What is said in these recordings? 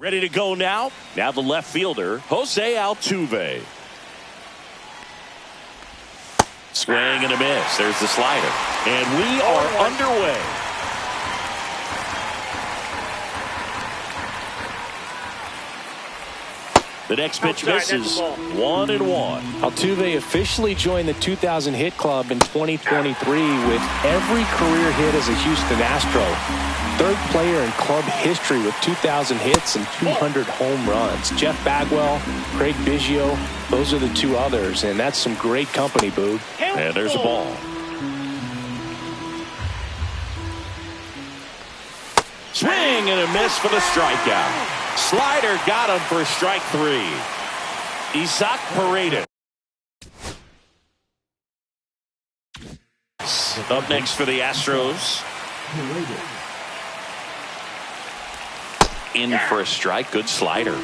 Ready to go now. Now the left fielder, Jose Altuve. Swing and a miss. There's the slider. And we are underway. The next pitch misses. 1-1. Altuve officially joined the 2000 hit club in 2023 with every career hit as a Houston Astro. Third player in club history with 2,000 hits and 200 home runs. Jeff Bagwell, Craig Biggio, those are the two others, and that's some great company, Boog. And there's a ball. Swing and a miss for the strikeout. Slider got him for strike 3. Isaac Paredes. Up next for the Astros. In for a strike. Good slider.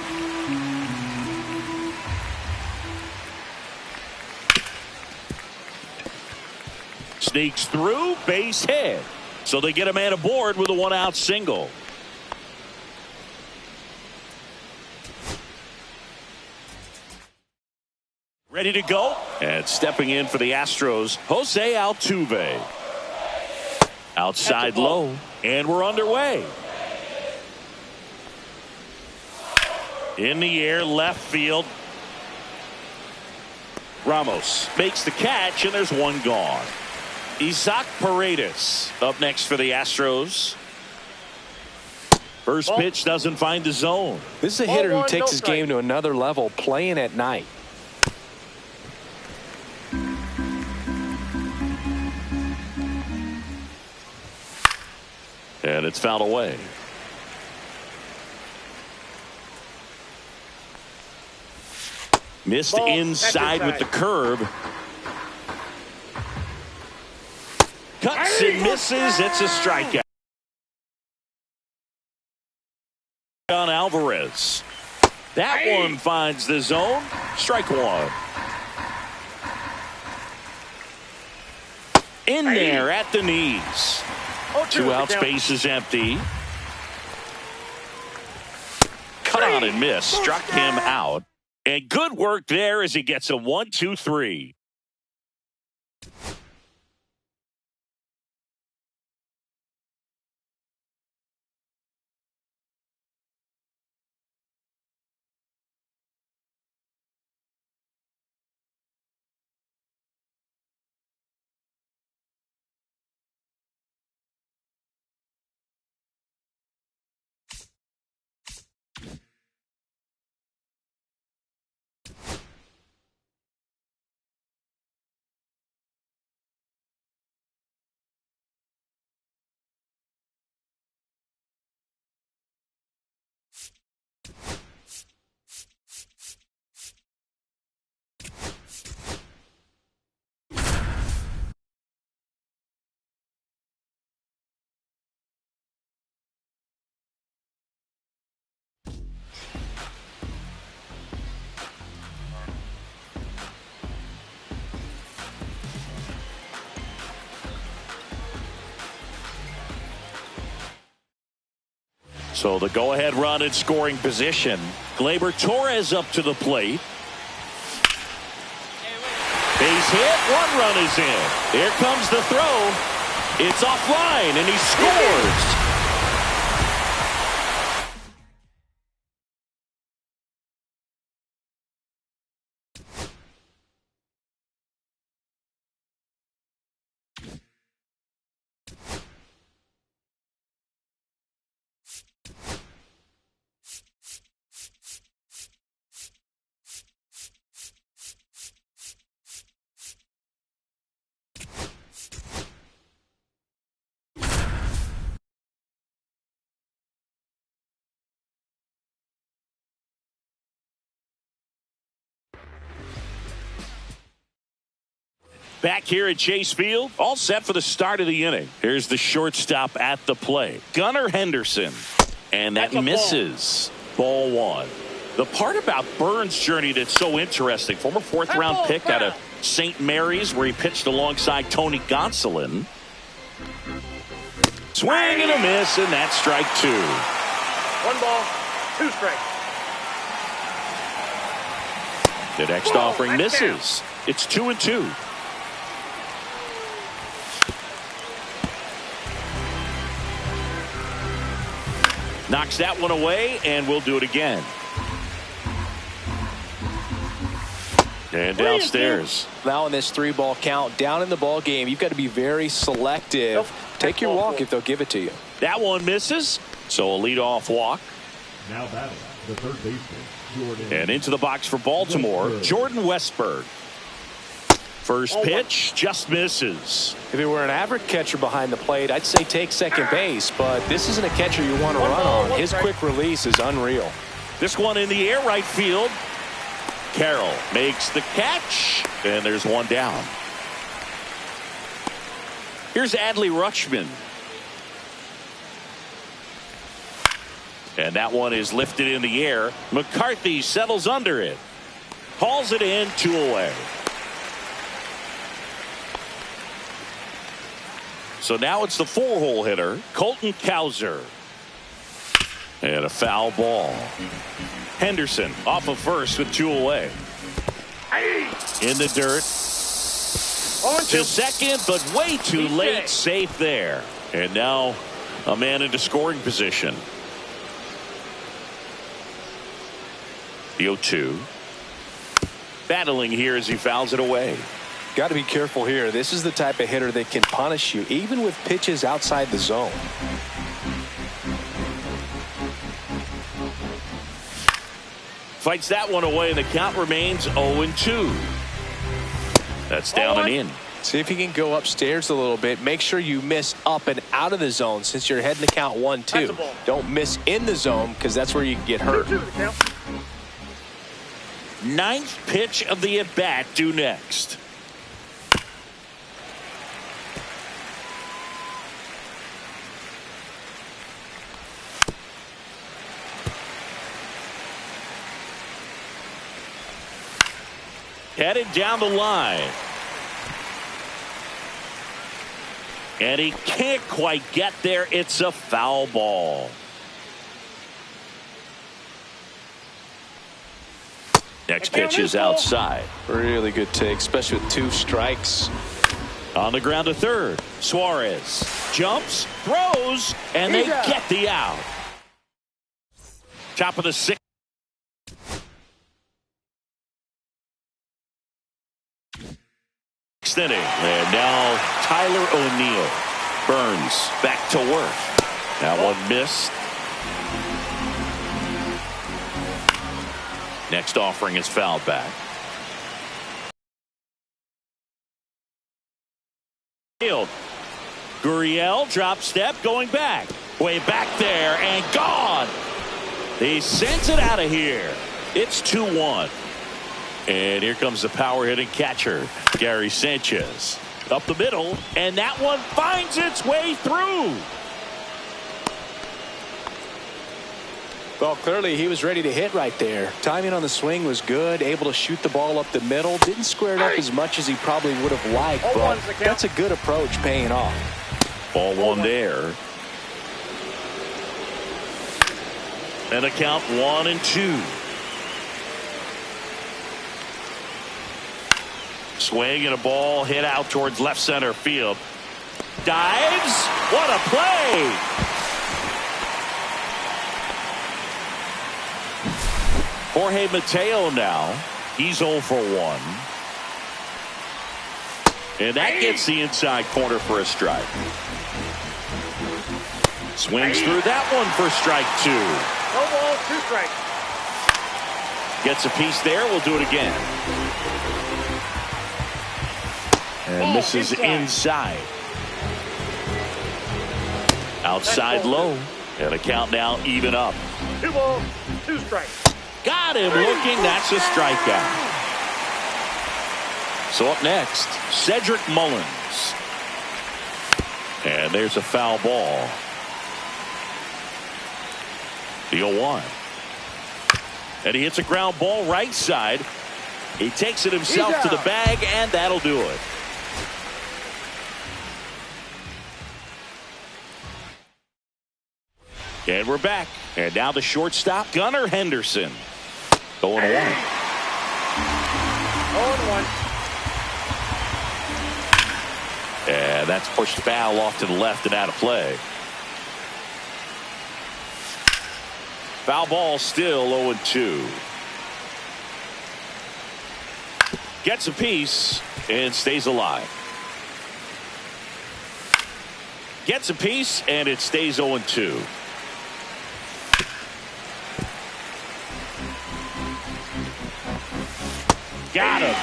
Sneaks through, base hit. So they get a man aboard with a 1-out single. Ready to go. And stepping in for the Astros, Jose Altuve. Outside low. And we're underway. In the air, left field. Ramos makes the catch, and there's one gone. Isaac Paredes up next for the Astros. First pitch doesn't find the zone. This is a hitter who takes his game to another level, playing at night. And it's fouled away. Missed inside with the curve. Cuts and misses. It's a strikeout. On Alvarez. That one finds the zone. Strike 1. In there at the knees. 2 outs, base is empty. Cut on and miss. Struck him out. And good work there as he gets a 1-2-3. So the go-ahead run in scoring position. Gleyber Torres up to the plate. Base hit. 1 run is in. Here comes the throw. It's offline, and he scores. Back here at Chase Field, all set for the start of the inning. Here's the shortstop at the plate, Gunnar Henderson. And that misses. Ball 1. The part about Burns' journey that's so interesting, former 4th-round pick out of St. Mary's, where he pitched alongside Tony Gonsolin. Swing and a miss, and that's strike 2. 1 ball. 2 strikes. The next offering misses. It's 2-2. Knocks that one away, and we'll do it again. And downstairs. Now in this 3-ball count, down in the ball game, you've got to be very selective. Nope. Take your walk if they'll give it to you. That one misses, so a leadoff walk. Now batting the third baseman, Jordan. And into the box for Baltimore, Jordan Westberg. First pitch just misses. If it were an average catcher behind the plate, I'd say take second base, but this isn't a catcher you want to run on. His quick release is unreal. This one in the air right field. Carroll makes the catch, and there's one down. Here's Adley Rutschman. And that one is lifted in the air. McCarthy settles under it. Hauls it in, 2 away. So now it's the 4-hole hitter, Colton Cowser. And a foul ball. Henderson off of first with 2 away. In the dirt. To second, but way too late. Safe there. And now a man into scoring position. The 0-2. Battling here as he fouls it away. Got to be careful here. This is the type of hitter that can punish you, even with pitches outside the zone. Fights that one away, and the count remains 0-2. That's down and in. See if you can go upstairs a little bit. Make sure you miss up and out of the zone since you're heading to count 1-2. Don't miss in the zone because that's where you can get hurt. 9th pitch of the at-bat due next. Headed down the line. And he can't quite get there. It's a foul ball. Next pitch is outside. Really good take, especially with 2 strikes. On the ground to third. Suarez jumps, throws, and they get the out. Top of the 6th. Inning. And now Tyler O'Neill. Burns back to work. That one missed. Next offering is fouled back. Gurriel drop step going back. Way back there and gone. He sends it out of here. It's 2-1. And here comes the power hitting catcher, Gary Sanchez. Up the middle, and that one finds its way through. Well, clearly he was ready to hit right there. Timing on the swing was good, able to shoot the ball up the middle. Didn't square it up as much as he probably would have liked, but that's a good approach paying off. Ball 1 there. And a count 1-2. Swing and a ball hit out towards left center field. Dives. What a play. Jorge Mateo now. He's 0 for 1. And that gets the inside corner for a strike. Swings through that one for strike 2. No ball, 2 strikes. Gets a piece there. We'll do it again. And misses inside. Outside low. And a count now even up. 2 balls, 2 strikes. Got him looking. That's a strikeout. So up next, Cedric Mullins. And there's a foul ball. The 0-1. And he hits a ground ball right side. He takes it himself to the bag, and that'll do it. And we're back. And now the shortstop, Gunnar Henderson. 0-1. 0-1. And that's pushed foul off to the left and out of play. Foul ball still 0-2. Gets a piece and stays alive. Gets a piece and it stays 0-2. Got him.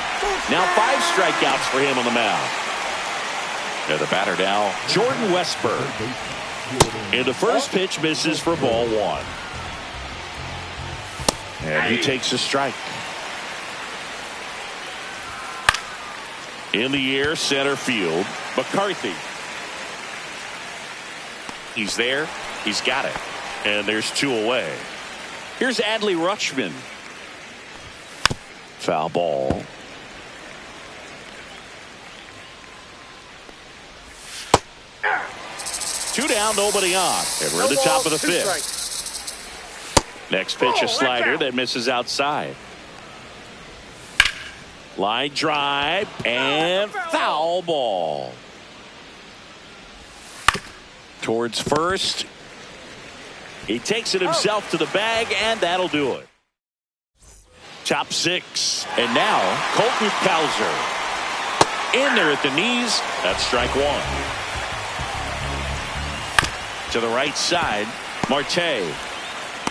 Now 5 strikeouts for him on the mound. And the batter now, Jordan Westburg. And the first pitch misses for ball 1. And he takes a strike. In the air, center field, McCarthy. He's there. He's got it. And there's 2 away. Here's Adley Rutschman. Foul ball. Two down, nobody on. And we're at the top of the 5th. Next pitch, a slider that misses outside. Line drive and foul ball. Towards first. He takes it himself to the bag, and that'll do it. Top 6. And now Colton Cowser. In there at the knees. That's strike 1. To the right side, Marte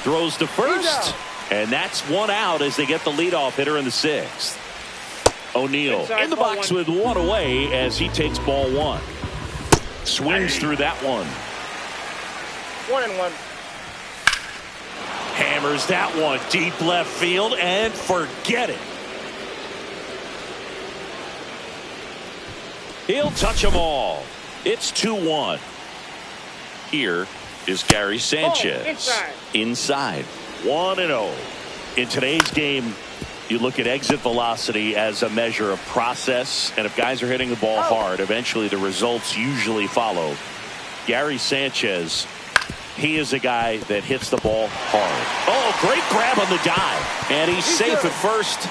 throws to first. And that's 1 out as they get the leadoff hitter in the 6th. O'Neill in the box with 1 away as he takes ball 1. Swings through that one. 1-1. Hammers that one deep left field and forget it. He'll touch them all. It's 2-1. Here is Gary Sanchez. Inside. 1-0. In today's game, you look at exit velocity as a measure of process, and if guys are hitting the ball hard, eventually the results usually follow. Gary Sanchez, he is a guy that hits the ball hard. Oh, great grab on the dive. And he's safe at first.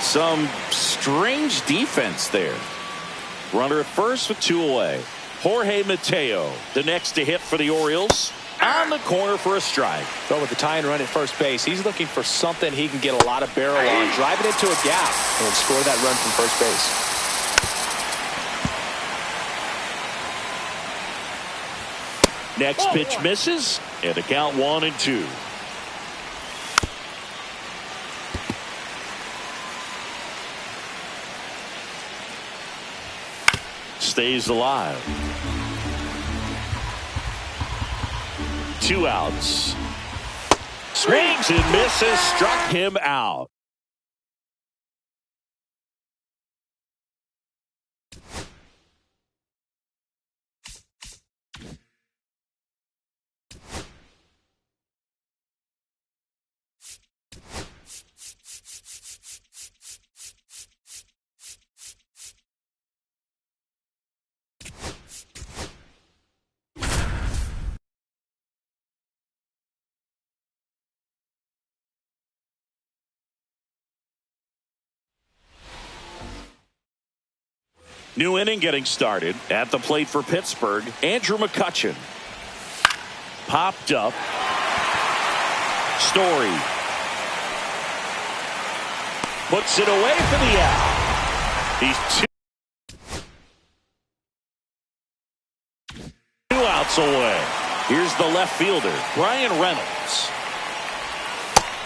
Some strange defense there. Runner at first with 2 away. Jorge Mateo, the next to hit for the Orioles. On the corner for a strike. But with the tying run at first base, he's looking for something he can get a lot of barrel on. Drive it into a gap and score that run from first base. Next pitch misses, and the count 1-2. Stays alive. 2 outs. Swings and misses, struck him out. New inning getting started. At the plate for Pittsburgh, Andrew McCutchen. Popped up. Story. Puts it away for the out. He's 2 outs away. Here's the left fielder, Brian Reynolds.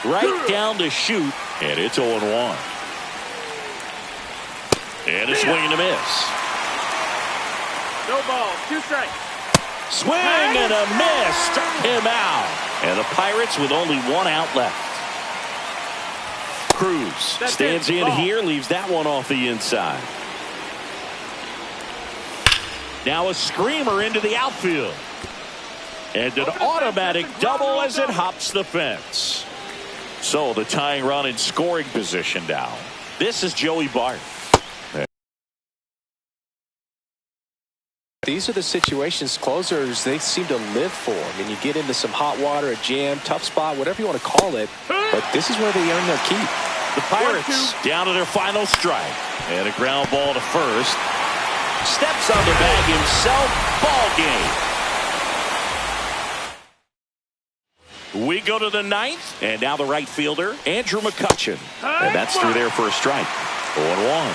Right down to shoot, and it's 0-1. And a swing and a miss. No ball. 2 strikes. Swing and a miss. Struck him out. And the Pirates with only 1 out left. Cruz stands in here, leaves that one off the inside. Now a screamer into the outfield. And an automatic double as it hops the fence. So the tying run in scoring position now. This is Joey Bart. These are the situations closers they seem to live for. I mean, you get into some hot water, a jam, tough spot, whatever you want to call it, but this is where they earn their keep. The Pirates down to their final strike. And a ground ball to first. Steps on the bag himself. Ball game. We go to the ninth. And now the right fielder, Andrew McCutchen. And that's through there for a strike. 0-1.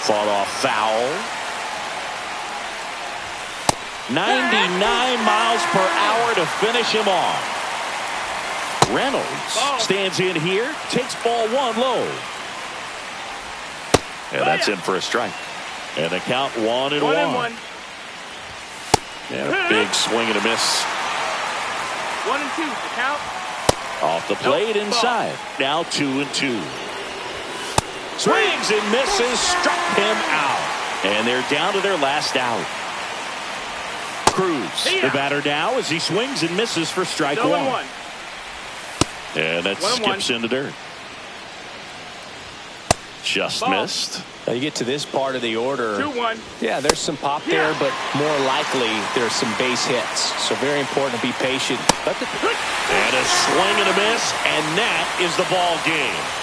Fought off foul. 99 miles per hour to finish him off. Reynolds stands in here, takes ball one low. And that's in for a strike. And the count 1-1. And a big swing and a miss. 1-2, the count. Off the plate inside. Now 2-2. Swings and misses, struck him out. And they're down to their last out. Cruz, the batter now as he swings and misses for strike one. And that skips into dirt. Just missed. Now you get to this part of the order. 2-1. Yeah, there's some pop there, but more likely there's some base hits. So very important to be patient. And a swing and a miss, and that is the ball game.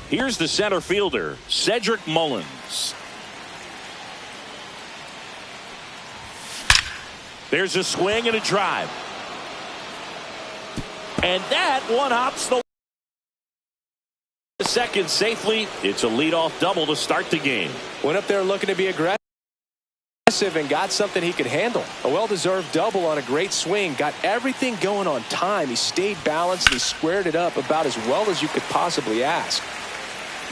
Here's the center fielder, Cedric Mullins. There's a swing and a drive. And that one hops the second safely. It's a leadoff double to start the game. Went up there looking to be aggressive and got something he could handle. A well-deserved double on a great swing. Got everything going on time. He stayed balanced and he squared it up about as well as you could possibly ask.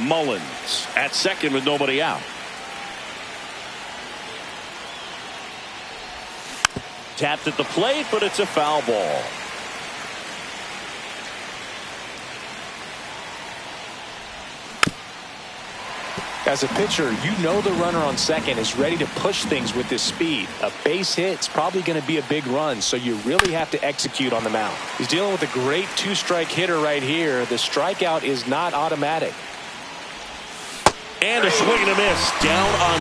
Mullins at second with nobody out. Tapped at the plate, but it's a foul ball. As a pitcher, you know the runner on second is ready to push things with his speed. A base hit's probably going to be a big run, so you really have to execute on the mound. He's dealing with a great two-strike hitter right here. The strikeout is not automatic. And a swing and a miss down on.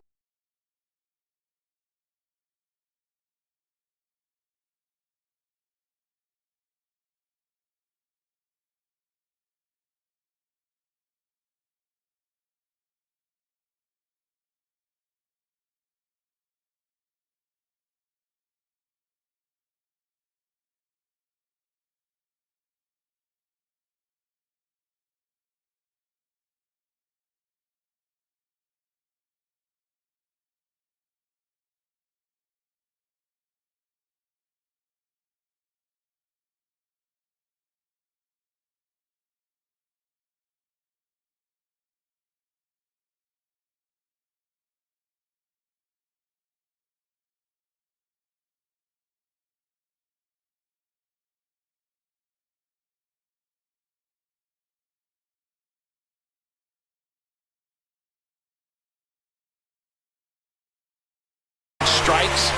Strikes,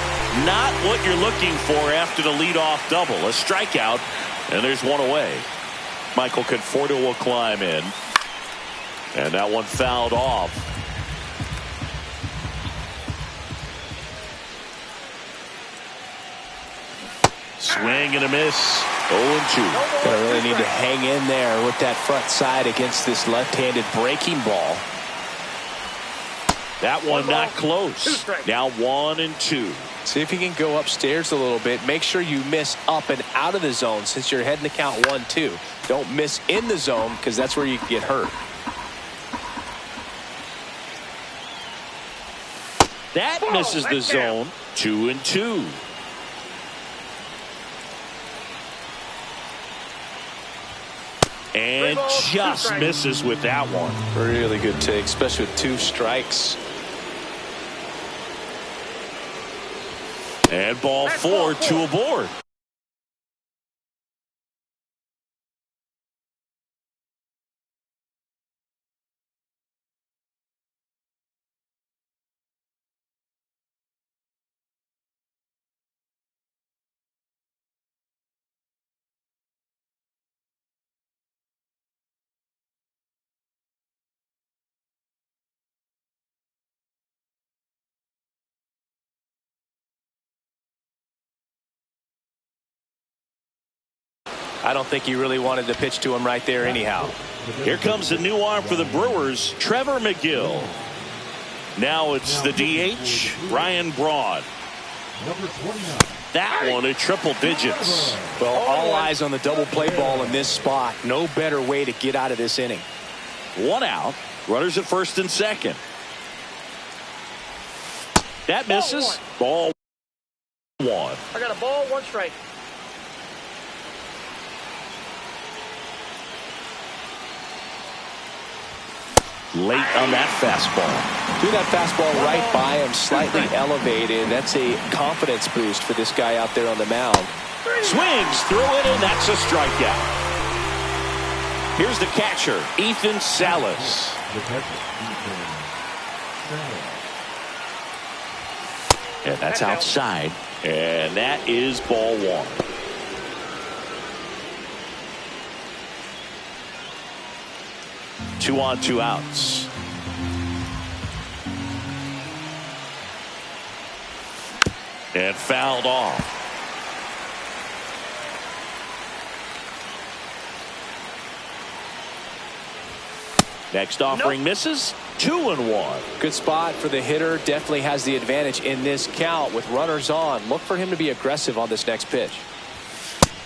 not what you're looking for after the leadoff double. A strikeout, and there's one away. Michael Conforto will climb in. And that one fouled off. Swing and a miss. 0-2. Gonna really need to hang in there with that front side against this left-handed breaking ball. That one not close. Now 1-2. See if you can go upstairs a little bit. Make sure you miss up and out of the zone since you're heading to count 1-2. Don't miss in the zone because that's where you can get hurt. That misses the zone. 2-2. And just misses with that one. Really good take, especially with 2 strikes. And ball 4, 2 aboard. I don't think he really wanted to pitch to him right there anyhow. Here comes a new arm for the Brewers, Trevor McGill. Now it's the DH, Ryan Braun. That one at triple digits. Well, all eyes on the double play ball in this spot. No better way to get out of this inning. 1 out. Runners at first and second. That misses. Ball 1. I got a ball, 1 strike. Late on that fastball. Threw that fastball right by him, slightly elevated. That's a confidence boost for this guy out there on the mound. Swings through it, and that's a strikeout. Here's the catcher, Ethan Salas. And that's outside. And that is ball 1. Two on, 2 outs. And fouled off. Next offering misses. 2-1. Good spot for the hitter. Definitely has the advantage in this count with runners on. Look for him to be aggressive on this next pitch.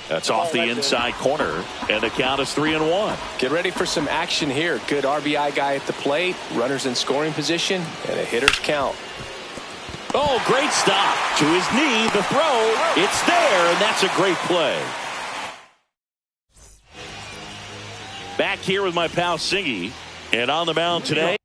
That's off the inside corner, and the count is 3-1. Get ready for some action here. Good RBI guy at the plate, runners in scoring position, and a hitter's count. Oh, great stop. To his knee, the throw. It's there, and that's a great play. Back here with my pal Singy, and on the mound today.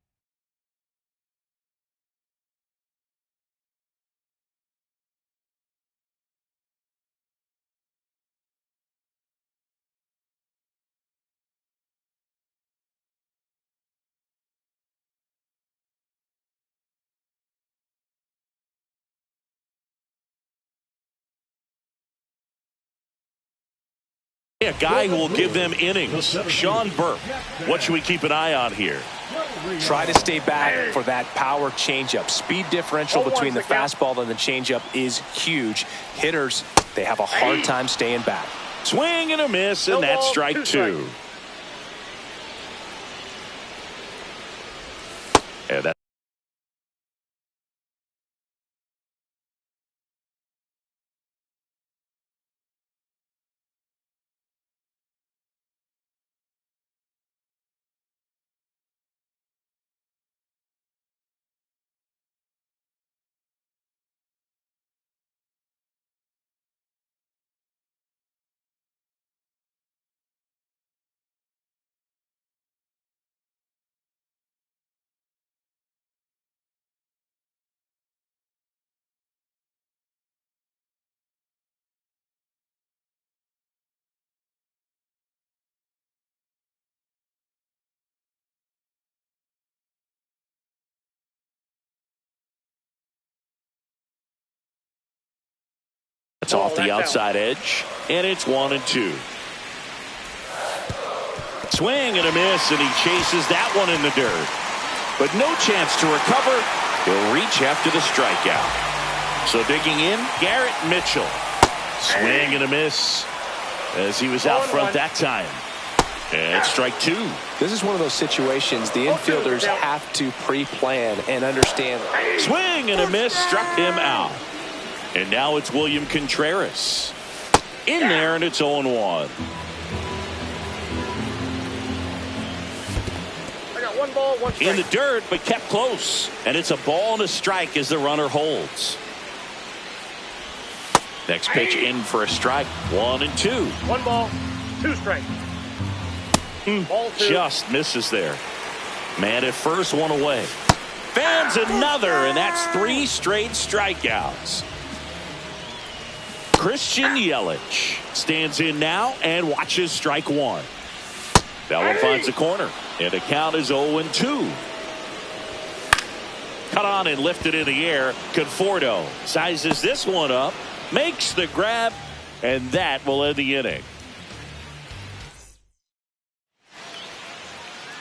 A guy who will give them innings, Sean Burke. What should we keep an eye on here? Try to stay back for that power changeup. Speed differential between the fastball and the changeup is huge. Hitters, they have a hard time staying back. Swing and a miss, and that's strike 2. And that It's off the outside edge, and it's 1-2. Swing and a miss, and he chases that one in the dirt. But no chance to recover. He'll reach after the strikeout. So digging in, Garrett Mitchell. Swing and a miss as he was out front that time. And strike two. This is one of those situations the infielders have to pre-plan and understand. Swing and a miss, struck him out. And now it's William Contreras. In there, and it's 0-1. I got 1 ball, 1 strike. In the dirt, but kept close. And it's a ball and a strike as the runner holds. Next pitch in for a strike. 1-2. 1 ball, 2 strikes. Ball 2. Just misses there. Man at first, 1 away. Fans another, and that's 3 straight strikeouts. Christian Yelich stands in now and watches strike 1. That one finds the corner, and the count is 0-2. Cut on and lifted in the air. Conforto sizes this one up, makes the grab, and that will end the inning.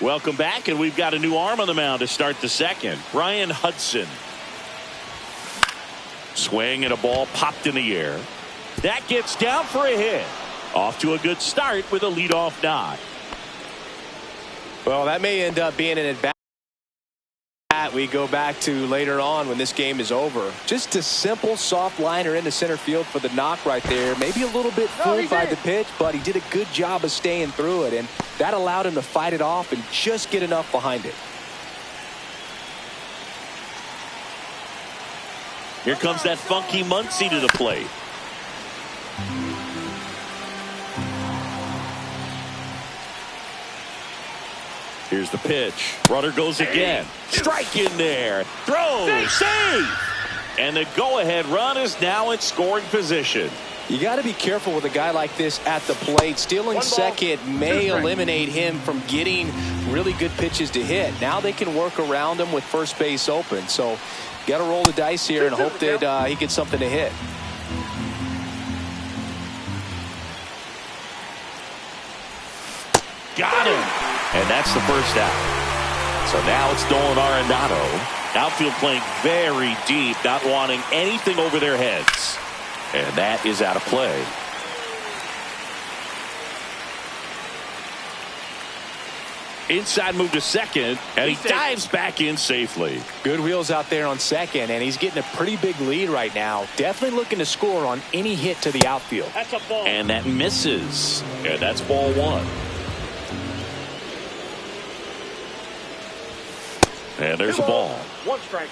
Welcome back, and we've got a new arm on the mound to start the second. Brian Hudson. Swing and a ball popped in the air. That gets down for a hit. Off to a good start with a leadoff nod. Well, that may end up being an advantage we go back to later on when this game is over. Just a simple soft liner into center field for the knock right there. Maybe a little bit fooled by the pitch, but he did a good job of staying through it, and that allowed him to fight it off and just get enough behind it. Here comes that funky Muncie to the plate. Here's the pitch. Runner goes again. Strike in there. Throw. Save. And the go-ahead run is now in scoring position. You got to be careful with a guy like this at the plate. Stealing second may eliminate him from getting really good pitches to hit. Now they can work around him with first base open. So got to roll the dice here and hope that he gets something to hit. Got him. And that's the first out. So now it's Nolan Arenado. Outfield playing very deep, not wanting anything over their heads. And that is out of play. Inside move to second, and he dives back in safely. Good wheels out there on second, and he's getting a pretty big lead right now. Definitely looking to score on any hit to the outfield. That's a ball. And that misses. And that's ball 1. And there's a ball. 1 strike.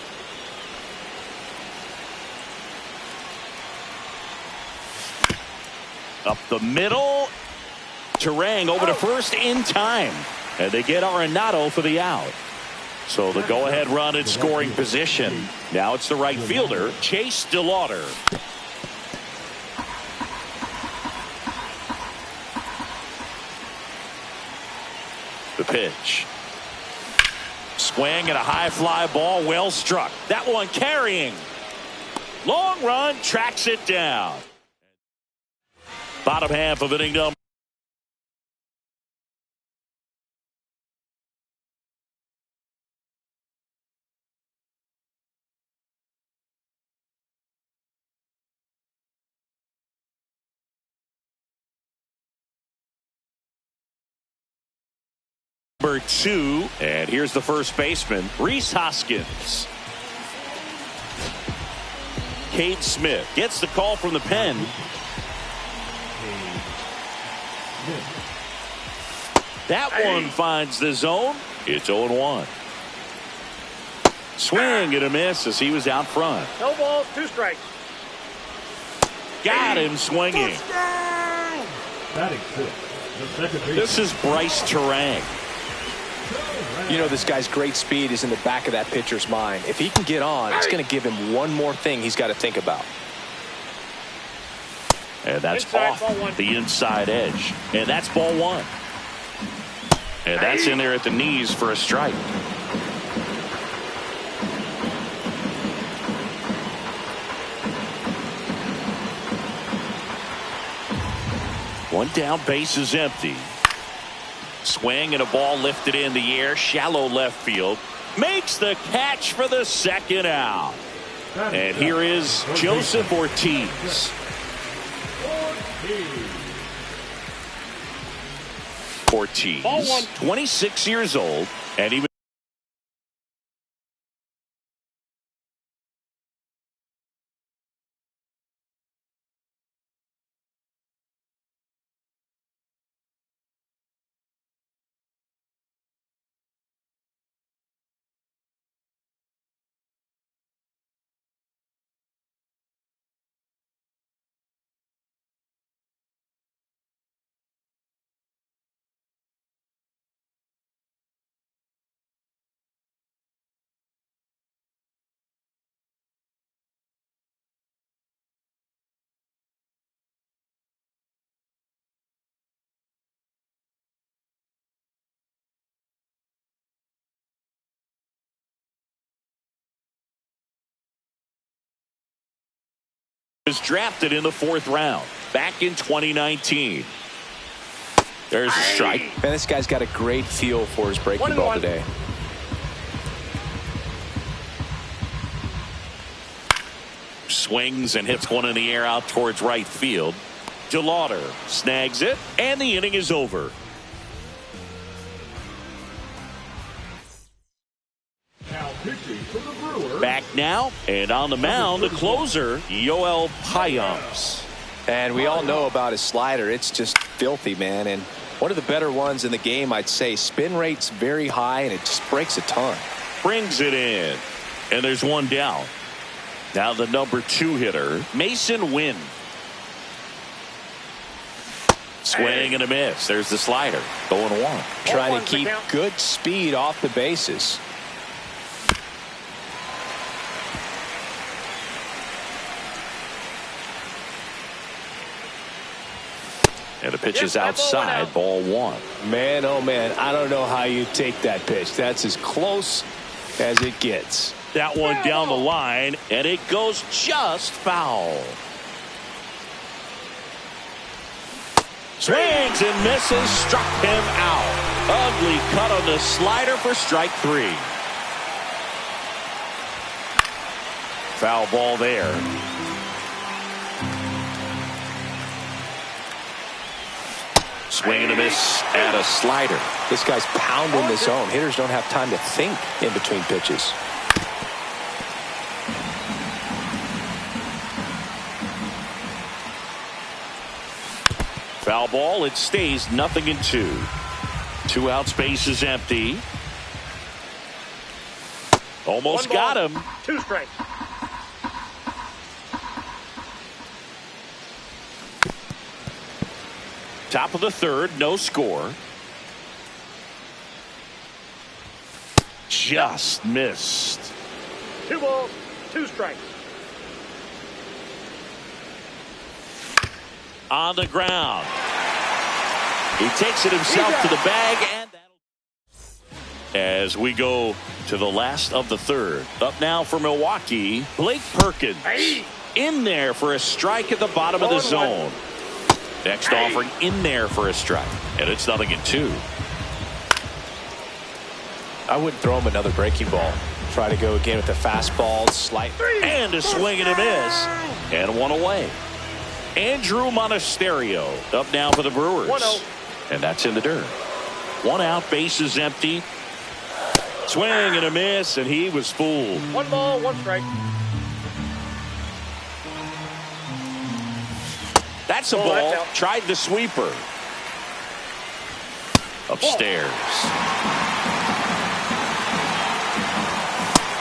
Up the middle. Terang over to first in time. And they get Arenado for the out. So the go-ahead run in scoring position. Now it's the right fielder, Chase DeLauder. The pitch. Swing and a high fly ball, well struck. That one carrying. Long run, tracks it down. Bottom half of inning number. Number 2, and here's the first baseman, Rhys Hoskins. Cade Smith gets the call from the pen. That one finds the zone. It's 0-1. Swing and a miss as he was out front. No balls, 2 strikes. Got him swinging. Batting 6th, the second baseman. This is Bryce Terang. You know, this guy's great speed is in the back of that pitcher's mind. If he can get on, it's going to give him one more thing he's got to think about. And that's Inside, off the inside edge. And that's ball 1. And that's in there at the knees for a strike. One down, base is empty. Swing and a ball lifted in the air, shallow left field. Makes the catch for the second out. And here is Joseph Ortiz. Ortiz, 26 years old, and he was drafted in the 4th round back in 2019. There's a strike. Man, this guy's got a great feel for his breaking ball today. Swings and hits one in the air out towards right field. DeLauder snags it, and the inning is over. Now pitching for the Brewers. Back now, and on the mound, the closer, Yoel Payamps. And we all know about his slider. It's just filthy, man. And one of the better ones in the game, I'd say. Spin rate's very high, and it just breaks a ton. Brings it in, and there's one down. Now the number 2 hitter, Mason Wynn. Swing and a miss. There's the slider. Going 1. Trying to keep good speed off the bases. And the pitch is outside, ball 1. Man, oh man, I don't know how you take that pitch. That's as close as it gets. That one down the line, and it goes just foul. Swings and misses, struck him out. Ugly cut on the slider for strike 3. Foul ball there. Swing and a miss and a slider. This guy's pounding the zone. Hitters don't have time to think in between pitches. Foul ball. It stays 0-2. 2 outs, base is empty. Almost got him. 2 strikes. Top of the 3rd, no score. Just missed. 2 balls, 2 strikes. On the ground. He takes it himself to the bag, and as we go to the last of the 3rd. Up now for Milwaukee, Blake Perkins. In there for a strike at the bottom of the zone. Next offering in there for a strike, and it's 0-2. I wouldn't throw him another breaking ball. Try to go again with the fastball, slight. And a swing and a miss, and 1 away. Andrew Monasterio up now for the Brewers. 1-0. And that's in the dirt. 1 out, base is empty. Swing and a miss, and he was fooled. 1 ball, 1 strike. That's a ball. Tried the sweeper. Upstairs.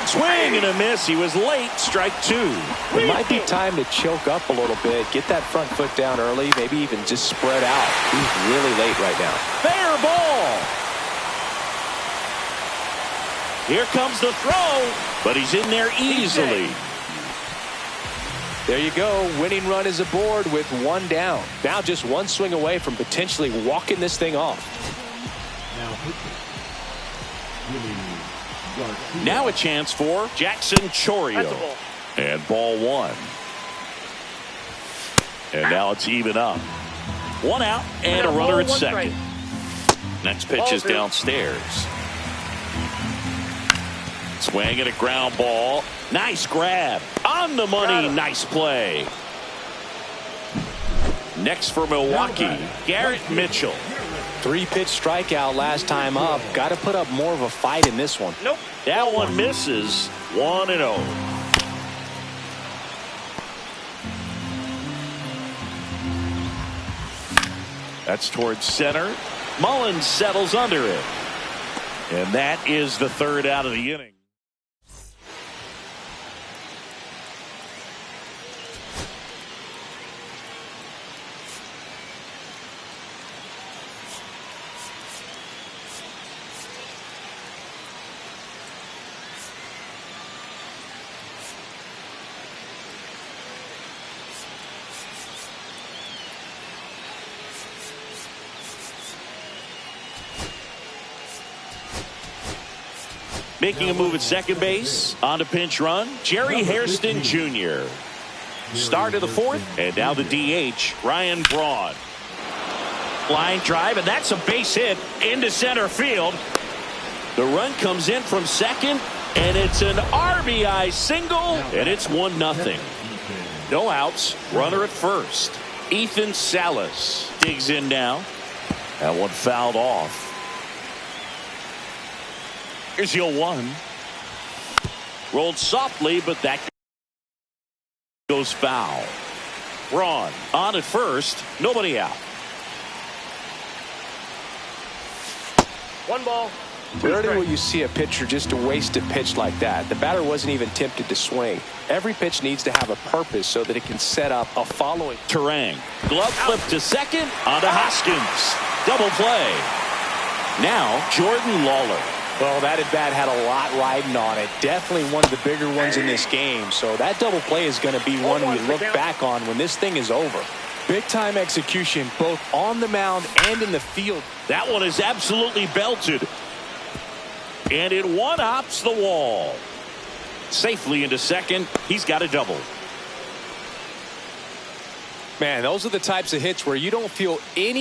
Swing and a miss. He was late. Strike 2. It might be time to choke up a little bit. Get that front foot down early. Maybe even just spread out. He's really late right now. Fair ball. Here comes the throw. But he's in there easily. There you go. Winning run is aboard with 1 down. Now just 1 swing away from potentially walking this thing off. Now a chance for Jackson Chorio. And ball 1. And now it's even up. 1 out and a runner at second. Next pitch is downstairs. Swing and a ground ball. Nice grab. On the money. Nice play. Next for Milwaukee, Garrett Mitchell. 3-pitch strikeout last time up. Got to put up more of a fight in this one. Nope. That one misses. 1-0. That's towards center. Mullins settles under it. And that is the third out of the inning. Making a move at second base. On to pinch run, Jerry Hairston Jr. Start of the fourth, and now the DH, Ryan Braun. Line drive, and that's a base hit into center field. The run comes in from second, and it's an RBI single, and it's 1-0. No outs, runner at first. Ethan Salas digs in now. That one fouled off. Here's the 0-1. Rolled softly, but that goes foul. Braun on at first. Nobody out. 1 ball. Rarely will you see a pitcher just a wasted pitch like that. The batter wasn't even tempted to swing. Every pitch needs to have a purpose so that it can set up a following. Terang. Glove flip to second. On to Hoskins. Double play. Now Jordan Lawler. Well, that at bat had a lot riding on it. Definitely one of the bigger ones in this game. So that double play is going to be one we look back on when this thing is over. Big time execution both on the mound and in the field. That one is absolutely belted. And it one-hops the wall. Safely into second. He's got a double. Man, those are the types of hits where you don't feel any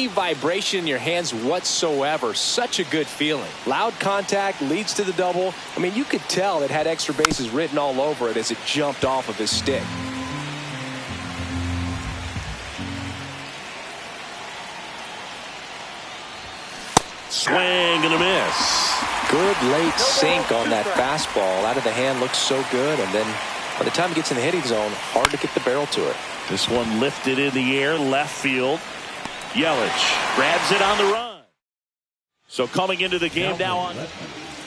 vibration in your hands whatsoever. Such a good feeling. Loud contact leads to the double. I mean, you could tell it had extra bases written all over it as it jumped off of his stick. Swing and a miss. Good late sink on that fastball. Out of the hand looks so good, and then by the time it gets in the hitting zone, hard to get the barrel to it. This one lifted in the air, left field. Yelich grabs it on the run. So coming into the game now on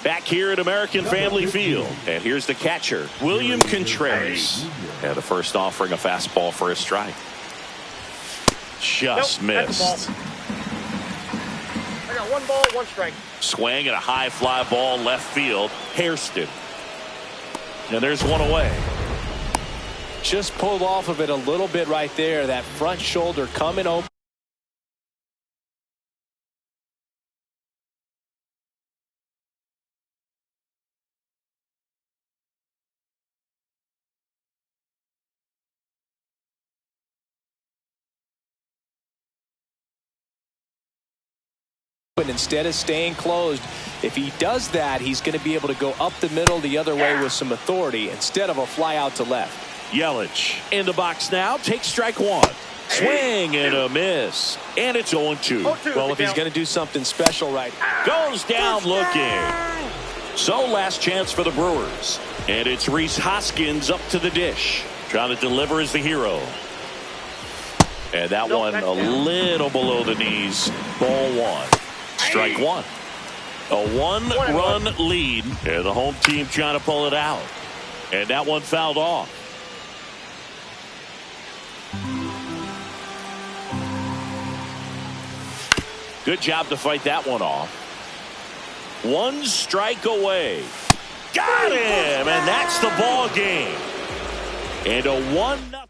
back here at American Family Field. And here's the catcher, William Contreras. And the first offering a fastball for a strike. Just missed. I got 1 ball, 1 strike. Swing and a high fly ball left field. Hairston. And there's one away. Just pulled off of it a little bit right there. That front shoulder coming open. And instead of staying closed, if he does that, he's going to be able to go up the middle the other way with some authority instead of a fly out to left. Yelich in the box now. Takes strike 1. Swing and a miss. And it's 0-2. Well, if he's going to do something special right. Goes down looking. So last chance for the Brewers. And it's Rhys Hoskins up to the dish. Trying to deliver as the hero. And that one a little below the knees. Ball 1. Strike 1. A 1-run lead. And the home team trying to pull it out. And that one fouled off. Good job to fight that one off. One strike away. Got him, and that's the ball game. And a 1-0.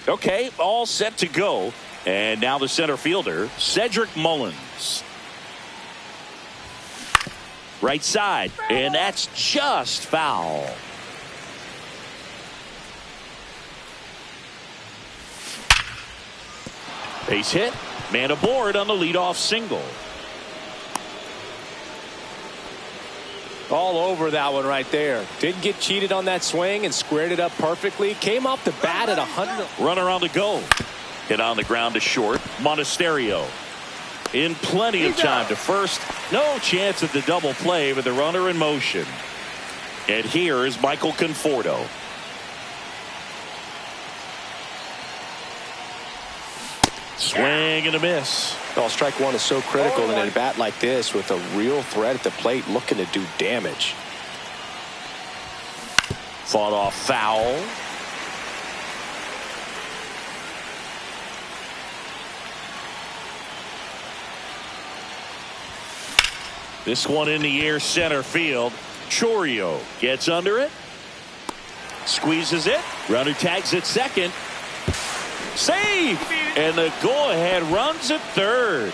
Okay, all set to go. And now the center fielder, Cedric Mullins. Right side, and that's just foul. Base hit, man aboard on the leadoff single. All over that one right there. Didn't get cheated on that swing and squared it up perfectly. Came off the bat at 100. Runner on the go. Hit on the ground to short. Monasterio in plenty of time to first. No chance at the double play with the runner in motion. And here is Michael Conforto. Swing and a miss. Well, strike one is so critical in a bat like this with a real threat at the plate looking to do damage. Fought off foul. This one in the air center field. Chourio gets under it. Squeezes it. Runner tags at second. Save! And the go-ahead runs at third.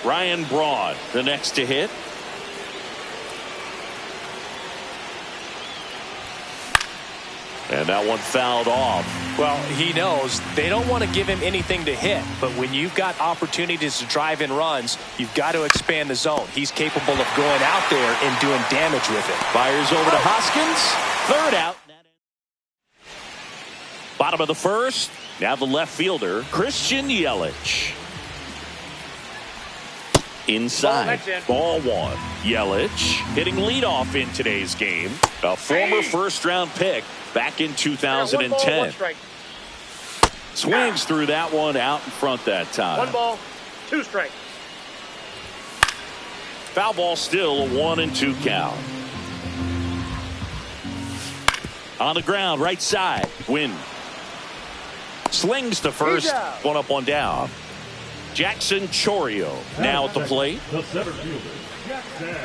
Ryan Braun, the next to hit. And that one fouled off. Well, he knows they don't want to give him anything to hit, but when you've got opportunities to drive in runs, you've got to expand the zone. He's capable of going out there and doing damage with it. Fires over to Hoskins. Third out. Bottom of the first. Now the left fielder, Christian Yelich. Inside, ball one. Yelich hitting leadoff in today's game. A former first-round pick back in 2010. Swings through that one out in front that time. 1 ball, 2 strikes. Foul ball still a 1-2 count. On the ground, right side. Win. Slings to first. One up, one down. Jackson Chourio now at the plate. The center fielder, Jackson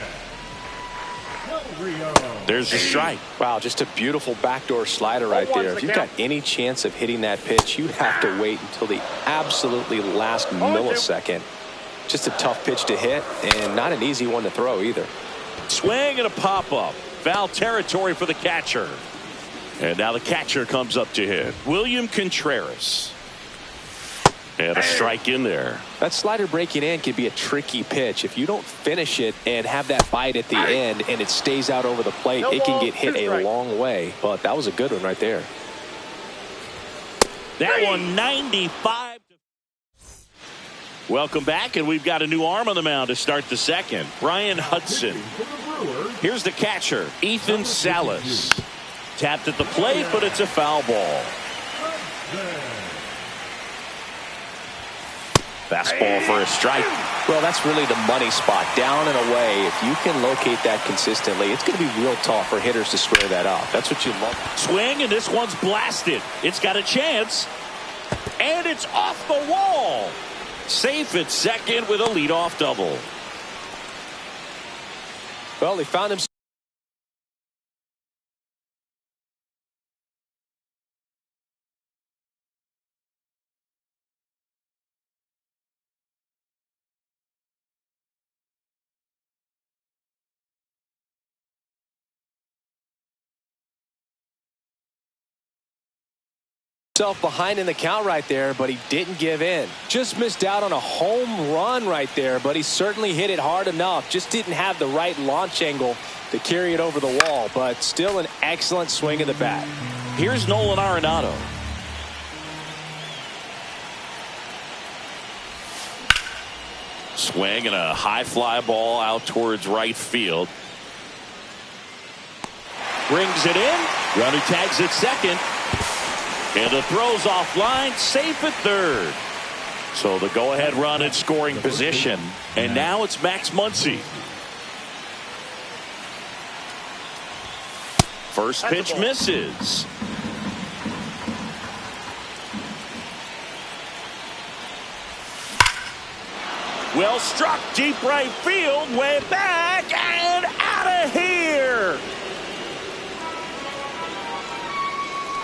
Chourio. There's the strike. Wow, just a beautiful backdoor slider right there. If you've got any chance of hitting that pitch, you have to wait until the absolutely last millisecond. Just a tough pitch to hit and not an easy one to throw either. Swing and a pop-up. Foul territory for the catcher. And now the catcher comes up to hit. William Contreras. And a strike in there. That slider breaking in can be a tricky pitch. If you don't finish it and have that bite at the end and it stays out over the plate, it can get hit a long way. But that was a good one right there. That one 95. Welcome back, and we've got a new arm on the mound to start the second. Brian Hudson. Here's the catcher, Ethan Salas. Tapped at the plate, but it's a foul ball. Fastball for a strike. Well, that's really the money spot, down and away. If you can locate that consistently, it's going to be real tough for hitters to square that up. That's what you love. Swing, and this one's blasted. It's got a chance, and it's off the wall. Safe at second with a leadoff double. Well, they found him. Behind in the count right there, but he didn't give in. Just missed out on a home run right there, but he certainly hit it hard enough. Just didn't have the right launch angle to carry it over the wall, but still an excellent swing of the bat. Here's Nolan Arenado. Swing and a high fly ball out towards right field. Brings it in. Runner tags at second. And the throw's offline, safe at third. So the go-ahead run at scoring position. And now it's Max Muncy. First pitch misses. Well struck, deep right field, way back and out of here.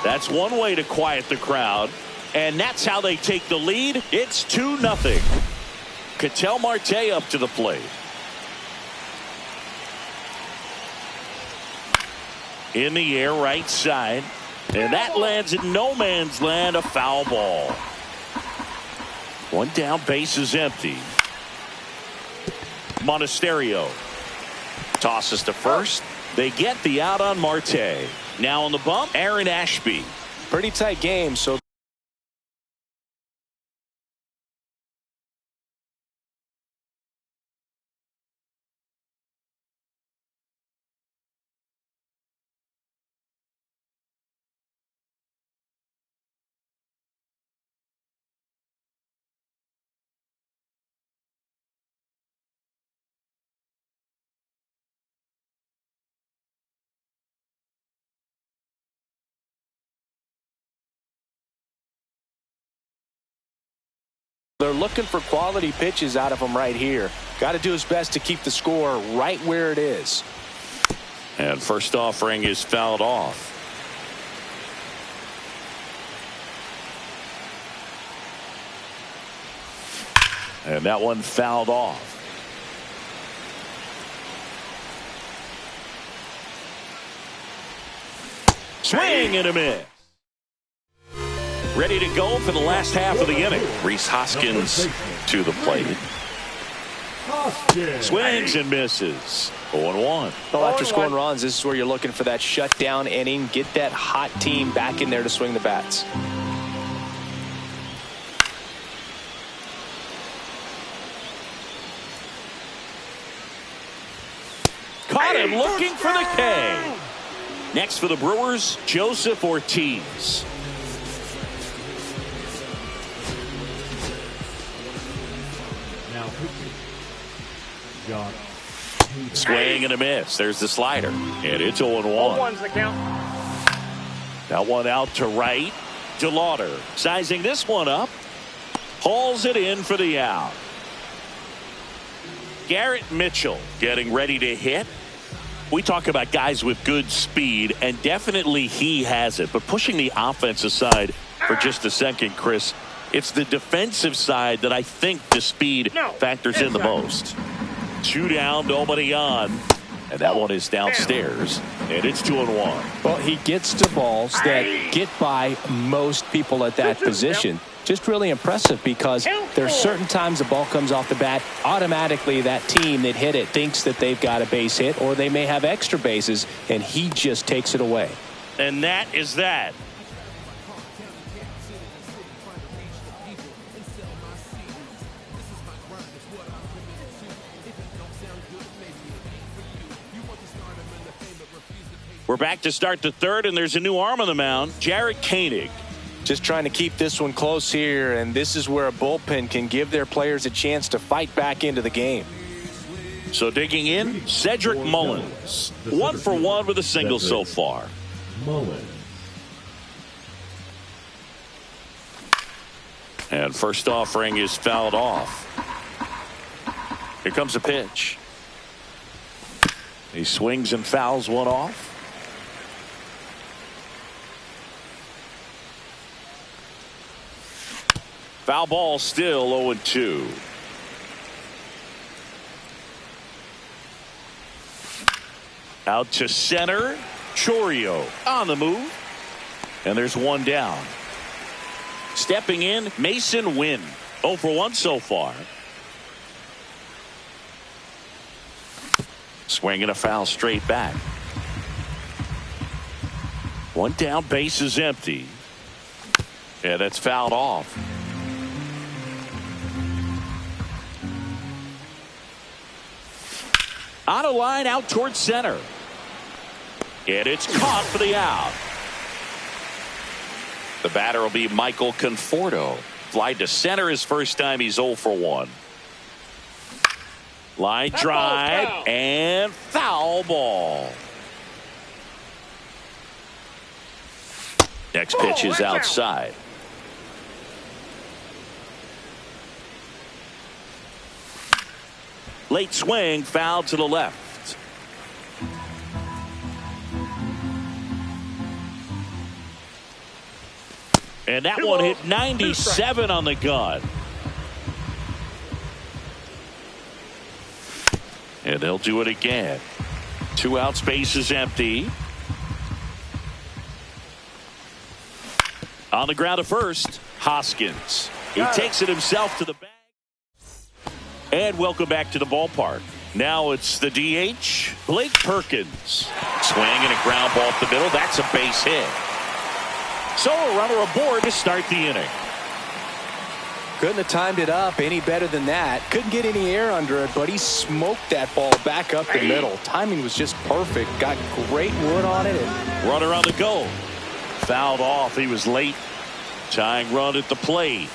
That's one way to quiet the crowd, and that's how they take the lead. It's 2-0. Ketel Marte up to the plate. In the air, right side, and that lands in no man's land, a foul ball. One down, base is empty. Monasterio tosses to first. They get the out on Marte. Now on the bump, Aaron Ashby. Pretty tight game, so they're looking for quality pitches out of him right here. Got to do his best to keep the score right where it is. And first offering is fouled off. And that one fouled off. Swing and a miss. Ready to go for the last half of the inning. Rhys Hoskins to the plate. Swings and misses. 0-1. Well, after scoring runs, this is where you're looking for that shutdown inning. Get that hot team back in there to swing the bats. Caught him looking for the K. Next for the Brewers, Joseph Ortiz. Swing and a miss. There's the slider. And it's 0-1. 0-1's the count. That one out to right. DeLauder sizing this one up. Hauls it in for the out. Garrett Mitchell getting ready to hit. We talk about guys with good speed, and definitely he has it. But pushing the offense aside for just a second, Chris, it's the defensive side that I think the speed factors in the most. 2 down, nobody on. And that one is downstairs. And it's 2-1. Well, he gets to balls that get by most people at that position. Just really impressive because there's certain times the ball comes off the bat, automatically that team that hit it thinks that they've got a base hit, or they may have extra bases, and he just takes it away. And that is that. We're back to start the third, and there's a new arm on the mound, Jarred Koenig. Just trying to keep this one close here, and this is where a bullpen can give their players a chance to fight back into the game. So digging in, Cedric Mullins. 1 for 1 with a single so far. Mullins. And first offering is fouled off. Here comes a pitch. He swings and fouls one off. Foul ball, still 0-2. Out to center. Chourio on the move. And there's one down. Stepping in, Mason Wynn. 0 for 1 so far. Swinging a foul straight back. One down, base is empty. Yeah, that's fouled off. On a line out towards center. And it's caught for the out. The batter will be Michael Conforto. Fly to center his first time. He's 0 for 1. Line drive and foul ball. Next pitch is outside. Late swing, foul to the left. And that one hit 97 on the gun. And they'll do it again. 2 outs, base is empty. On the ground at first, Hoskins. He takes it himself to the bag. And welcome back to the ballpark. Now it's the DH, Blake Perkins. Swing and a ground ball up the middle. That's a base hit. So a runner aboard to start the inning. Couldn't have timed it up any better than that. Couldn't get any air under it, but he smoked that ball back up the middle. Timing was just perfect. Got great wood on it. Runner on the go. Fouled off. He was late. Tying run at the plate.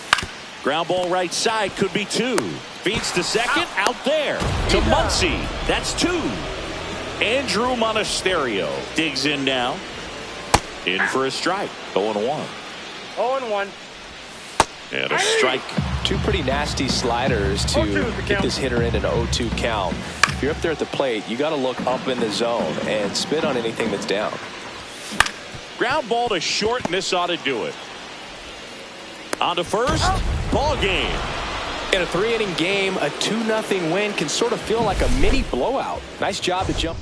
Ground ball right side, could be 2. Feeds to second, out there to Muncy. That's 2. Andrew Monasterio digs in now. In for a strike. 0-1. 0-1. And a strike. 2 pretty nasty sliders to get this hitter in an 0-2 count. If you're up there at the plate, you got to look up in the zone and spit on anything that's down. Ground ball to short, and this ought to do it. On to first, ball game. In a 3-inning game, a 2-0 win can sort of feel like a mini blowout. Nice job to jump.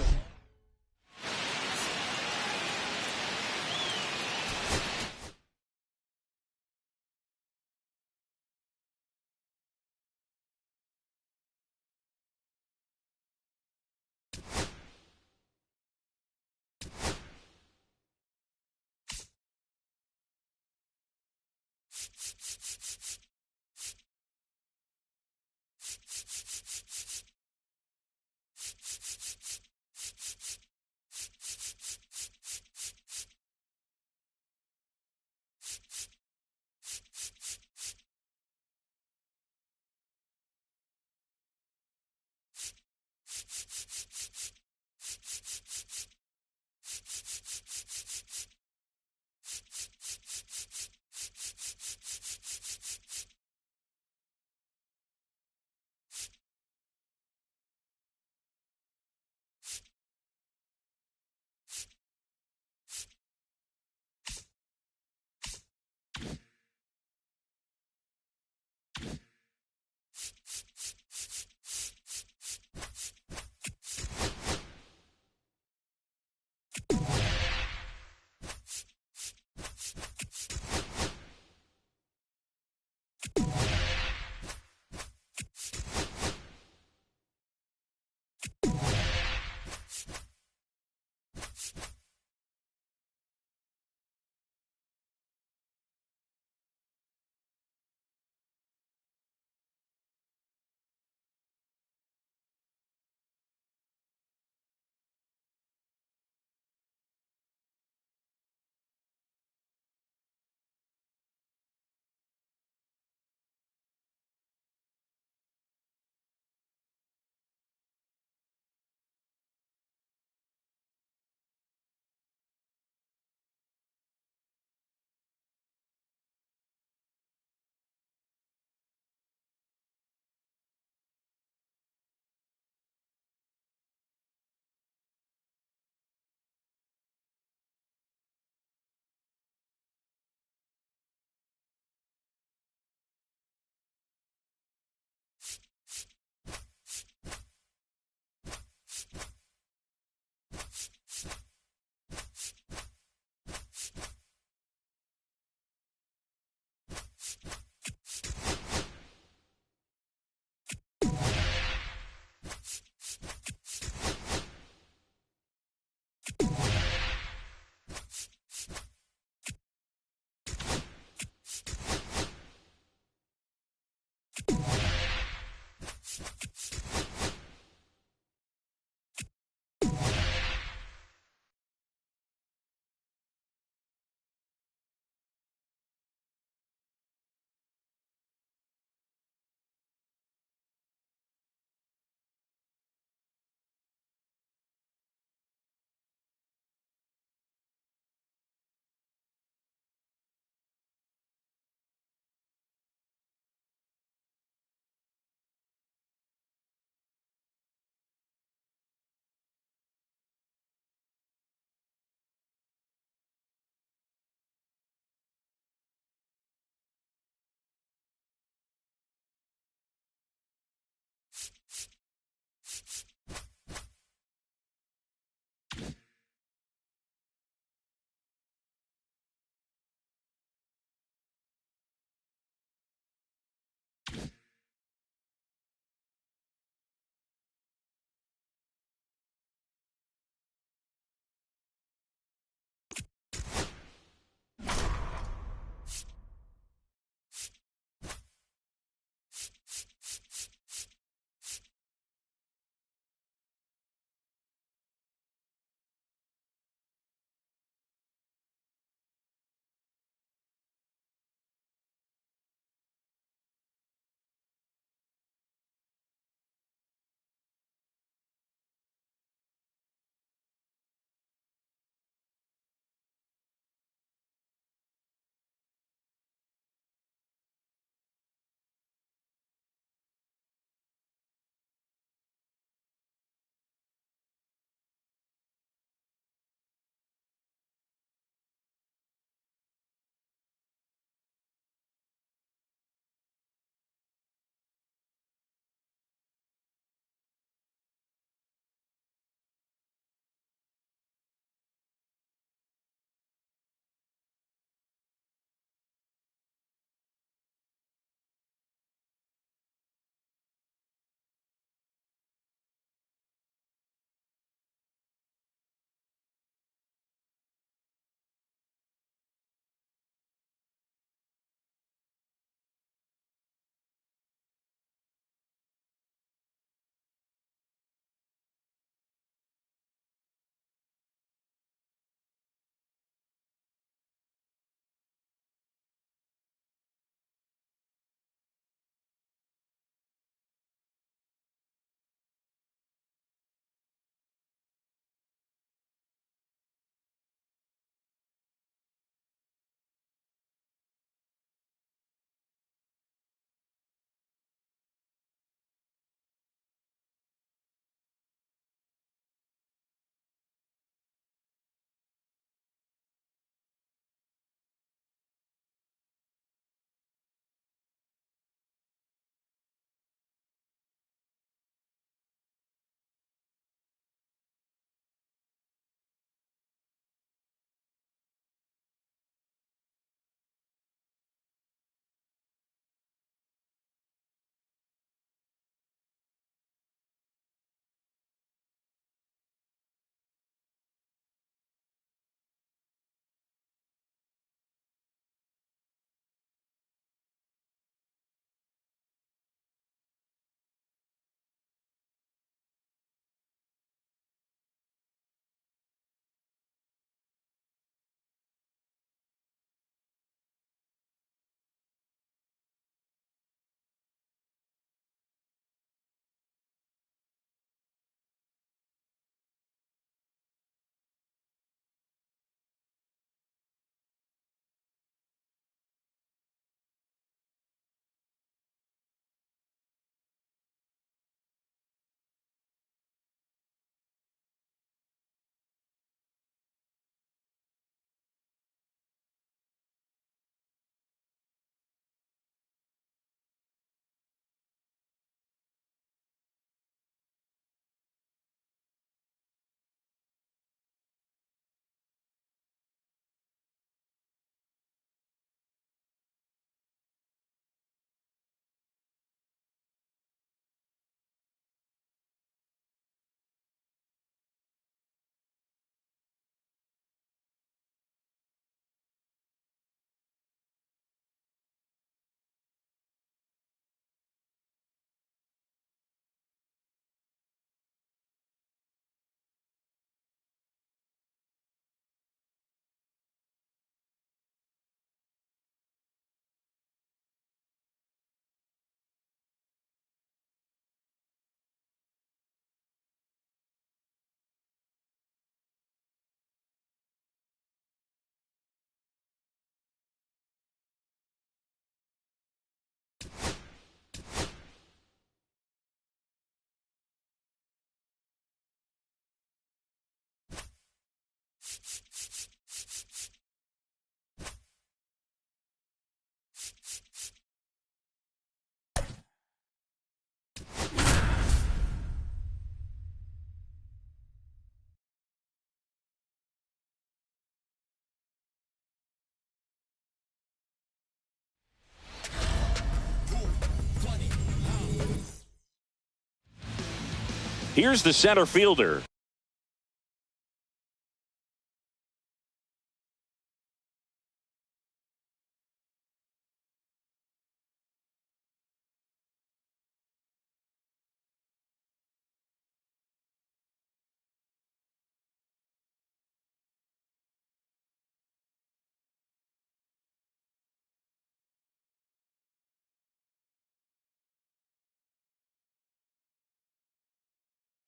Here's the center fielder.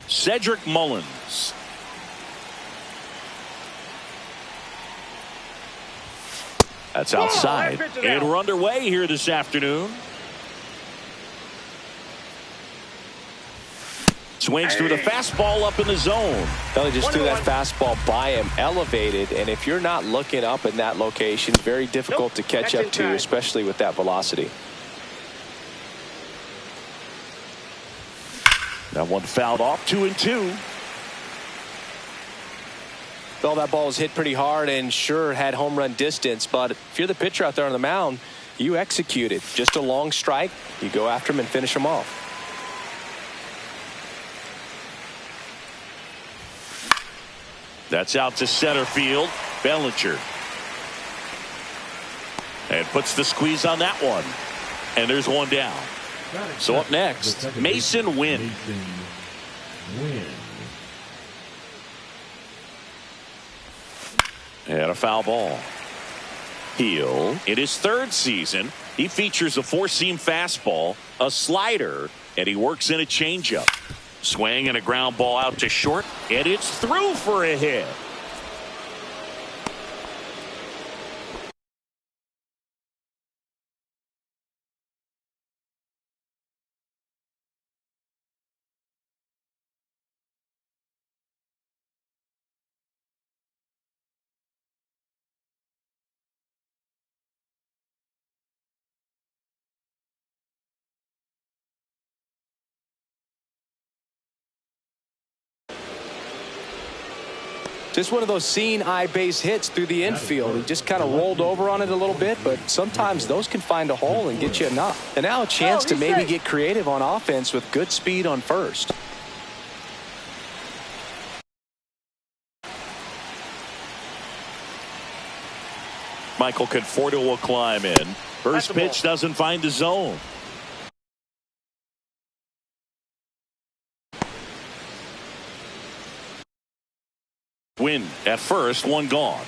Cedric Mullins. That's outside. And we're underway here this afternoon. Swings through the fastball up in the zone. Well, he just threw that fastball by him, elevated, and if you're not looking up in that location, very difficult to catch up to, especially with that velocity. That one fouled off, 2-2. Well, that ball was hit pretty hard and sure had home run distance, but if you're the pitcher out there on the mound, you execute it. Just a long strike, you go after him and finish him off. That's out to center field. Bellinger. And puts the squeeze on that one. And there's one down. So up next, Mason Wynn. And a foul ball. Heel. In his third season, he features a four-seam fastball, a slider, and he works in a changeup. Swing and a ground ball out to short, and it's through for a hit. Just one of those seeing eye base hits through the infield. He just kind of rolled over on it a little bit, but sometimes those can find a hole and get you enough. And now a chance to maybe get creative on offense with good speed on first. Michael Conforto will climb in. First pitch doesn't find the zone. Win at first, one gone.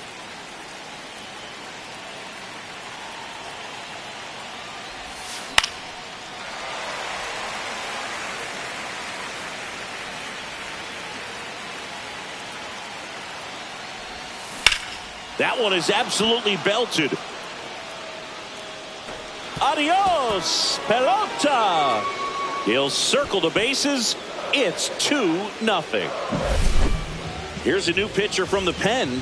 That one is absolutely belted. Adios, pelota. He'll circle the bases. It's 2-0. Here's a new pitcher from the pen.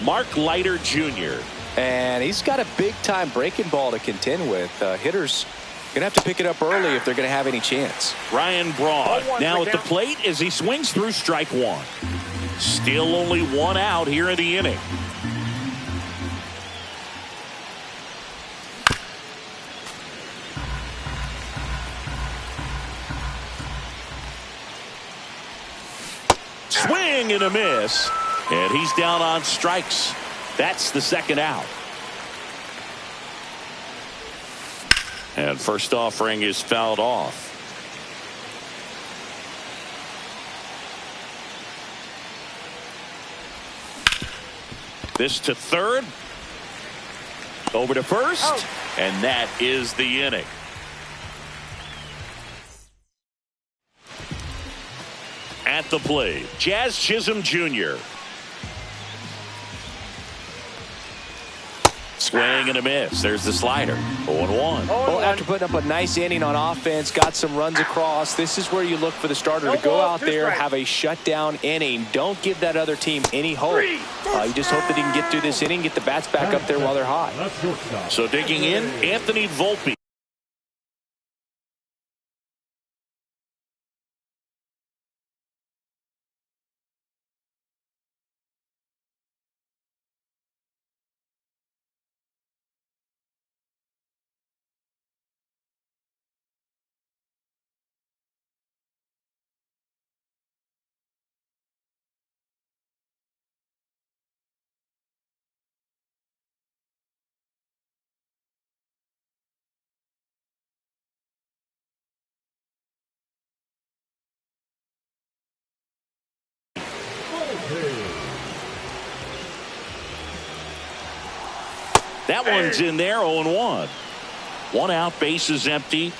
Mark Leiter Jr. And he's got a big-time breaking ball to contend with. Hitters going to have to pick it up early if they're going to have any chance. Ryan Braun now at the plate as he swings through strike one. Still only one out here in the inning. Swing and a miss. And he's down on strikes. That's the second out. And first offering is fouled off. This to third. Over to first, and that is the inning. At the plate, Jazz Chisholm Jr. Swing and a miss. There's the slider. 0-1. Well, after putting up a nice inning on offense, got some runs across, this is where you look for the starter to go out there, have a shutdown inning. Don't give that other team any hope. You just hope that he can get through this inning, get the bats back up there while they're hot. So digging in, Anthony Volpe. That one's in there, 0-1. 1 out, bases empty.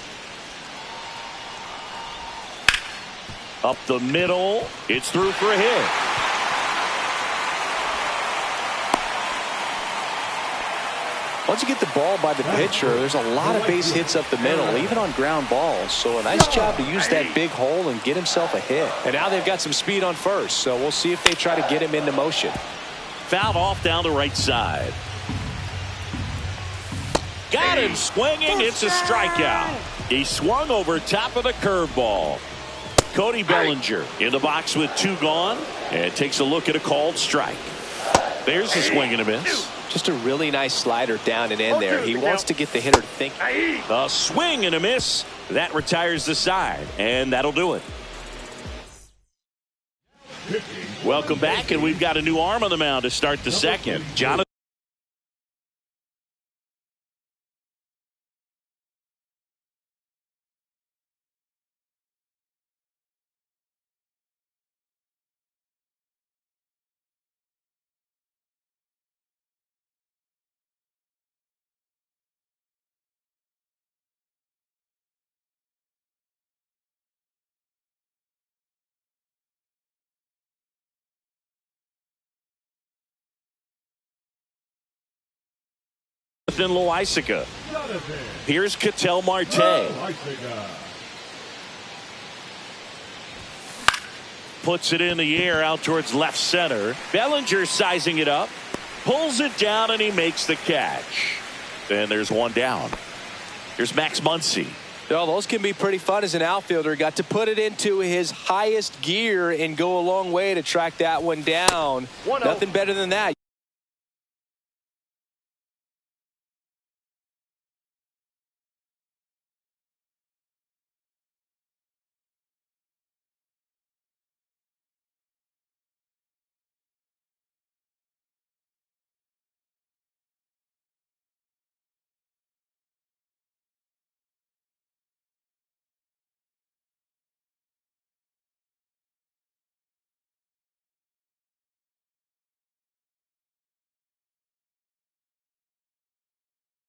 Up the middle. It's through for a hit. Once you get the ball by the pitcher, there's a lot of base hits up the middle, even on ground balls. So a nice job to use that big hole and get himself a hit. And now they've got some speed on first, so we'll see if they try to get him into motion. Fouled off down the right side. Got him swinging. It's a strikeout. He swung over top of the curveball. Cody Bellinger in the box with 2 gone and takes a look at a called strike. There's a swing and a miss. Just a really nice slider down and in there. He wants to get the hitter to think. A swing and a miss. That retires the side, and that'll do it. Welcome back, and we've got a new arm on the mound to start the second. Jonathan. Loisica. Here's Ketel Marte. Puts it in the air out towards left center. Bellinger sizing it up. Pulls it down and he makes the catch. And there's 1 down. Here's Max Muncy. Well, those can be pretty fun as an outfielder. Got to put it into his highest gear and go a long way to track that one down. Nothing better than that.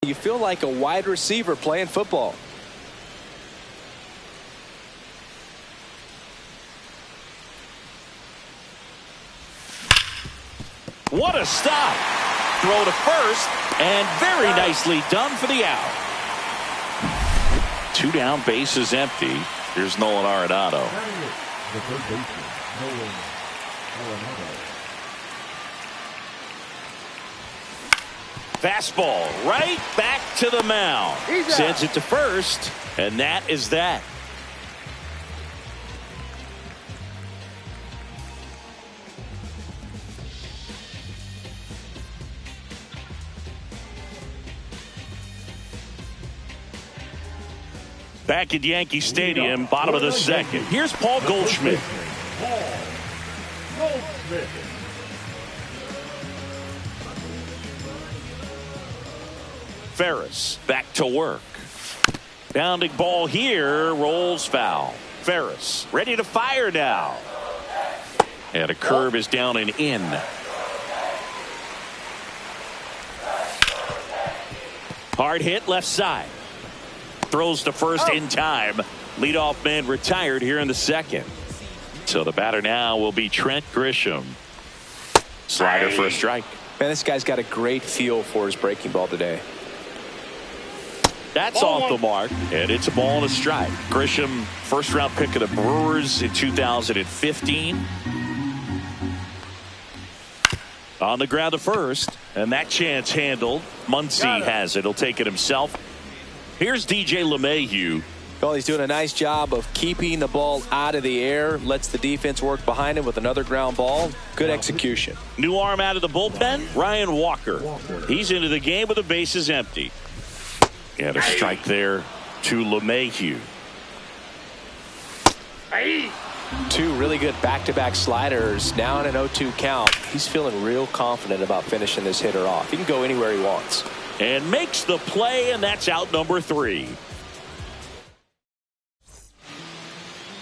You feel like a wide receiver playing football. What a stop. Throw to first, and very nicely done for the out. 2 down, bases empty. Here's Nolan Arenado. The third baseman, Nolan Arenado. Fastball right back to the mound. Sends it to first, and that is that. Back at Yankee Stadium, bottom of the second. Here's Paul Goldschmidt. Ferris back to work. Bounding ball here, rolls foul. Ferris ready to fire now. And a curve is down and in. Hard hit left side. Throws to first in time. Leadoff man retired here in the second. So the batter now will be Trent Grisham. Slider for a strike. Man, this guy's got a great feel for his breaking ball today. That's off the mark, and it's a ball and a strike. Grisham, first-round pick of the Brewers in 2015. On the ground to first, and that chance handled. Muncy has it. He'll take it himself. Here's DJ LeMahieu. Well, he's doing a nice job of keeping the ball out of the air. Lets the defense work behind him with another ground ball. Good execution. New arm out of the bullpen, Ryan Walker. He's into the game with the bases empty. And a strike there to LeMahieu. Two really good back-to-back sliders. Now in an 0-2 count. He's feeling real confident about finishing this hitter off. He can go anywhere he wants. And makes the play, and that's out number 3.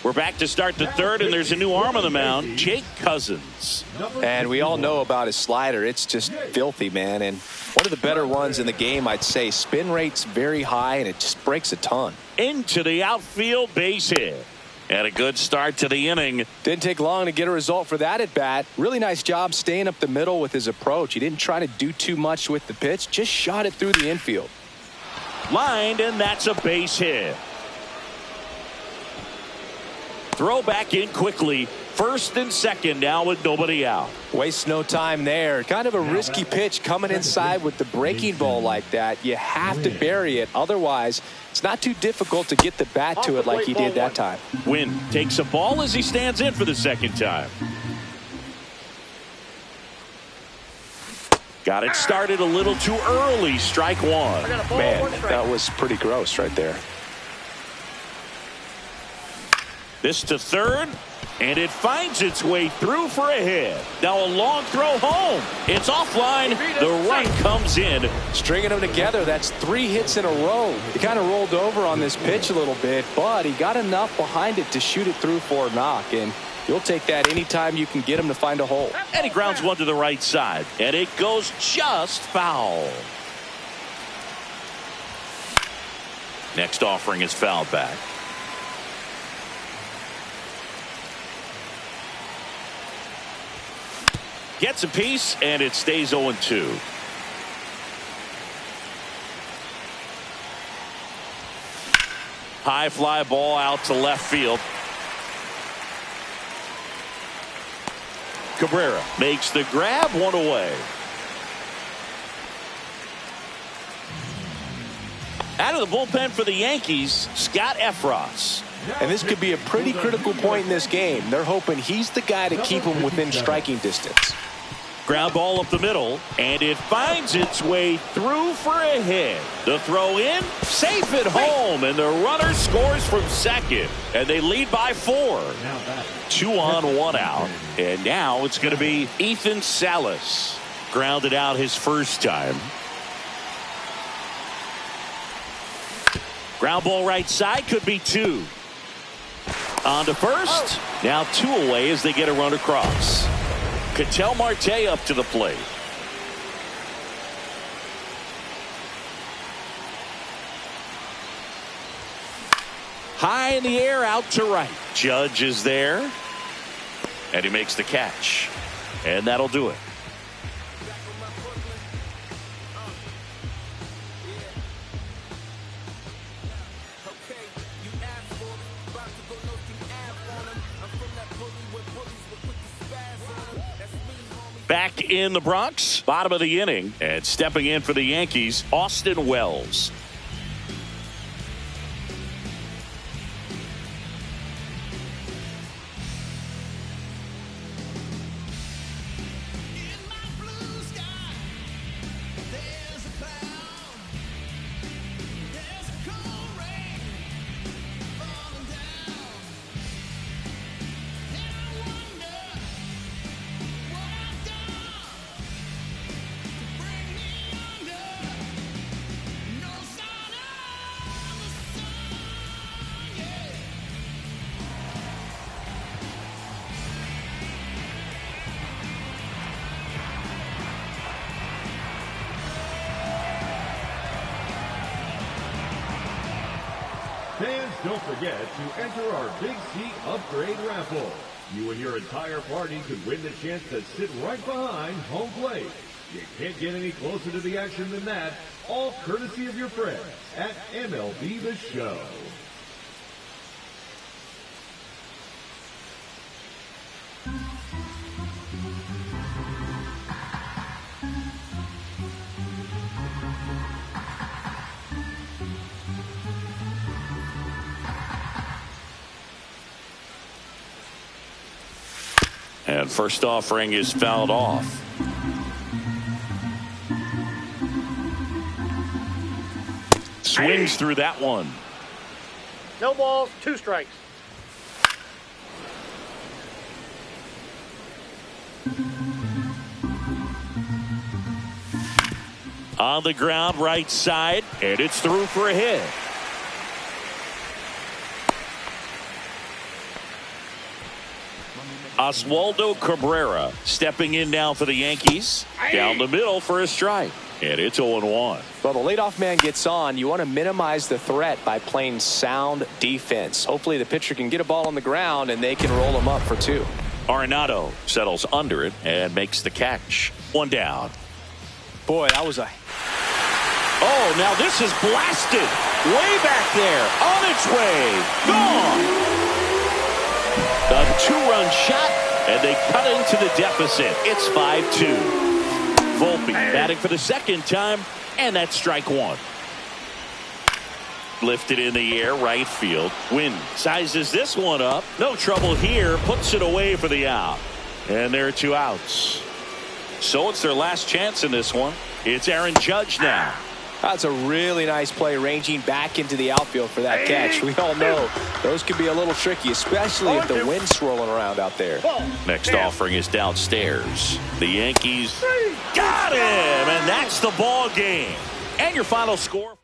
We're back to start the third, and there's a new arm on the mound, Jake Cousins. And we all know about his slider. It's just filthy, man. And one of the better ones in the game, I'd say. Spin rate's very high, and it just breaks a ton. Into the outfield, base hit. And a good start to the inning. Didn't take long to get a result for that at bat. Really nice job staying up the middle with his approach. He didn't try to do too much with the pitch, just shot it through the infield. Lined, and that's a base hit. Throw back in quickly. First and second now with nobody out. Waste no time there. Kind of a risky pitch coming inside with the breaking ball like that. You have to bury it. Otherwise, it's not too difficult to get the bat to it like he did that time. Wynn takes a ball as he stands in for the second time. Got it started a little too early. Strike one. Man, that was pretty gross right there. This to third, and it finds its way through for a hit. Now a long throw home. It's offline. The run comes in. Stringing them together, that's 3 hits in a row. He kind of rolled over on this pitch a little bit, but he got enough behind it to shoot it through for a knock, and you'll take that anytime you can get him to find a hole. And he grounds one to the right side, and it goes just foul. Next offering is fouled back. Gets a piece, and it stays 0-2. High fly ball out to left field. Cabrera makes the grab, one away. Out of the bullpen for the Yankees, Scott Efros. And this could be a pretty critical point in this game. They're hoping he's the guy to keep them within striking distance. Ground ball up the middle, and it finds its way through for a hit. The throw in, safe at home, and the runner scores from second. And they lead by 4. 2 on, 1 out. And now it's going to be Ethan Salas. Grounded out his first time. Ground ball right side, could be 2. On to first. Now 2 away as they get a run across. Ketel Marte up to the plate. High in the air, out to right. Judge is there. And he makes the catch. And that'll do it. Back in the Bronx, bottom of the inning, and stepping in for the Yankees, Austin Wells. don't forget to enter our Big Seat Upgrade raffle. You and your entire party could win the chance to sit right behind home plate. You can't get any closer to the action than that, all courtesy of your friends at MLB The Show. And first offering is fouled off. Swings through that one. No balls, 2 strikes. On the ground, right side, and it's through for a hit. Oswaldo Cabrera stepping in now for the Yankees. Down the middle for a strike. And it's 0-1. Well, the leadoff man gets on. You want to minimize the threat by playing sound defense. Hopefully the pitcher can get a ball on the ground and they can roll him up for 2. Arenado settles under it and makes the catch. 1 down. Boy, that was a... Oh, now this is blasted. Way back there. On its way. Gone. A 2-run shot, and they cut into the deficit. It's 5-2. Volpe batting for the second time, and that's strike 1. Lifted in the air, right field. Wynn sizes this one up. No trouble here. Puts it away for the out. And there are 2 outs. So it's their last chance in this one. It's Aaron Judge now. That's a really nice play, ranging back into the outfield for that catch. We all know those can be a little tricky, especially if the wind's swirling around out there. Next offering is downstairs. The Yankees got him, and that's the ball game. And your final score.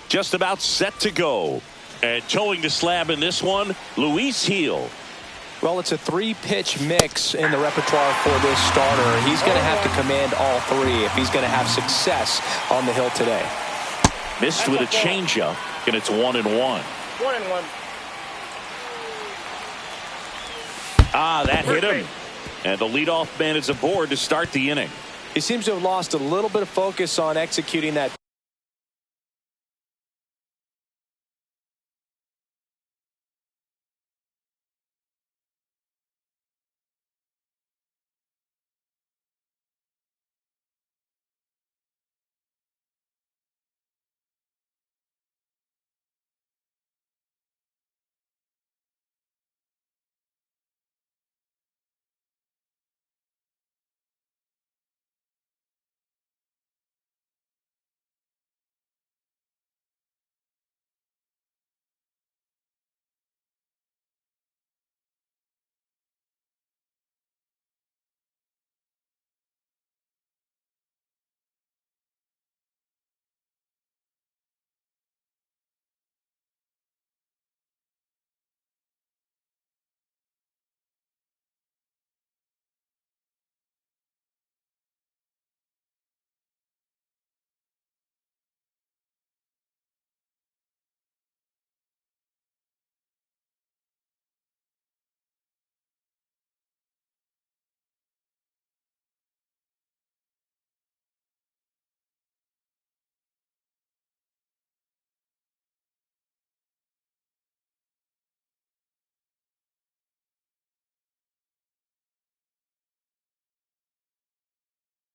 Just about set to go. And towing the slab in this one, Luis Heel. Well, it's a 3-pitch mix in the repertoire for this starter. He's going to have to command all 3 if he's going to have success on the hill today. Missed with a changeup, and it's 1-1. 1-1. Ah, that hit him. And the leadoff man is aboard to start the inning. He seems to have lost a little bit of focus on executing that.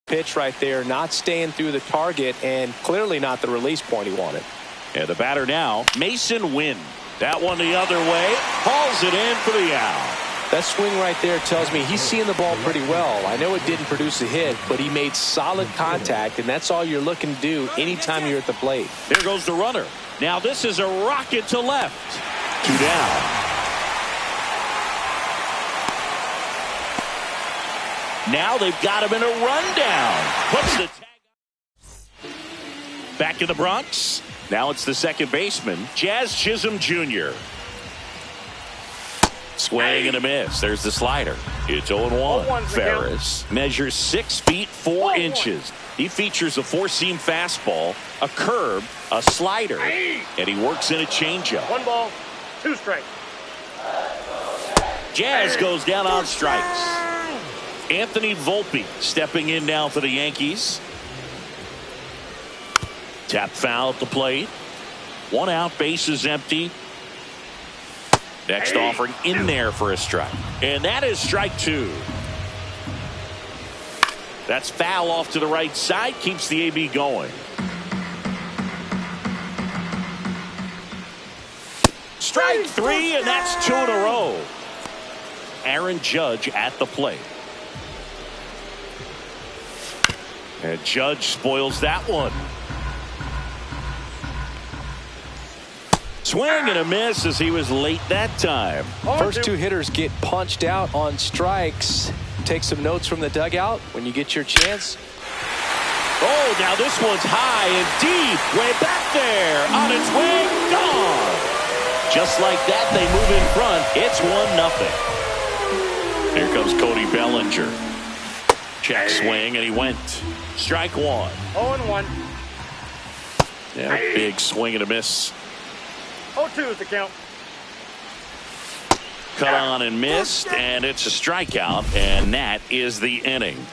Pitch right there, not staying through the target, and clearly not the release point he wanted. And the batter now, Mason Wynn. That one the other way, hauls it in for the out. That swing right there tells me he's seeing the ball pretty well. I know it didn't produce a hit, but he made solid contact, and that's all you're looking to do anytime you're at the plate. There goes the runner. Now this is a rocket to left. 2 down. Now they've got him in a rundown. Puts the tag. Back in the Bronx. Now it's the second baseman, Jazz Chisholm Jr. Swing and a miss. There's the slider. It's 0-1. Ferris measures 6 feet 4 inches. He features a 4-seam fastball, a curve, a slider, and he works in a changeup. 1 ball, 2 strikes. Jazz goes down on strikes. Anthony Volpe stepping in now for the Yankees. Tap foul at the plate. 1 out, base is empty. Next offering in there for a strike. And that is strike 2. That's foul off to the right side. Keeps the AB going. Strike 3, and that's 2 in a row. Aaron Judge at the plate. And Judge spoils that one. Swing and a miss as he was late that time. First 2 hitters get punched out on strikes. take some notes from the dugout when you get your chance. Oh, now this one's high and deep. Way back there. On its way. Gone. Just like that, they move in front. It's 1-0. Here comes Cody Bellinger. Check swing, and he went. Strike one. 0-1. Yeah, big swing and a miss. 0-2 is the count. Cut on and missed, and it's a strikeout, and that is the inning.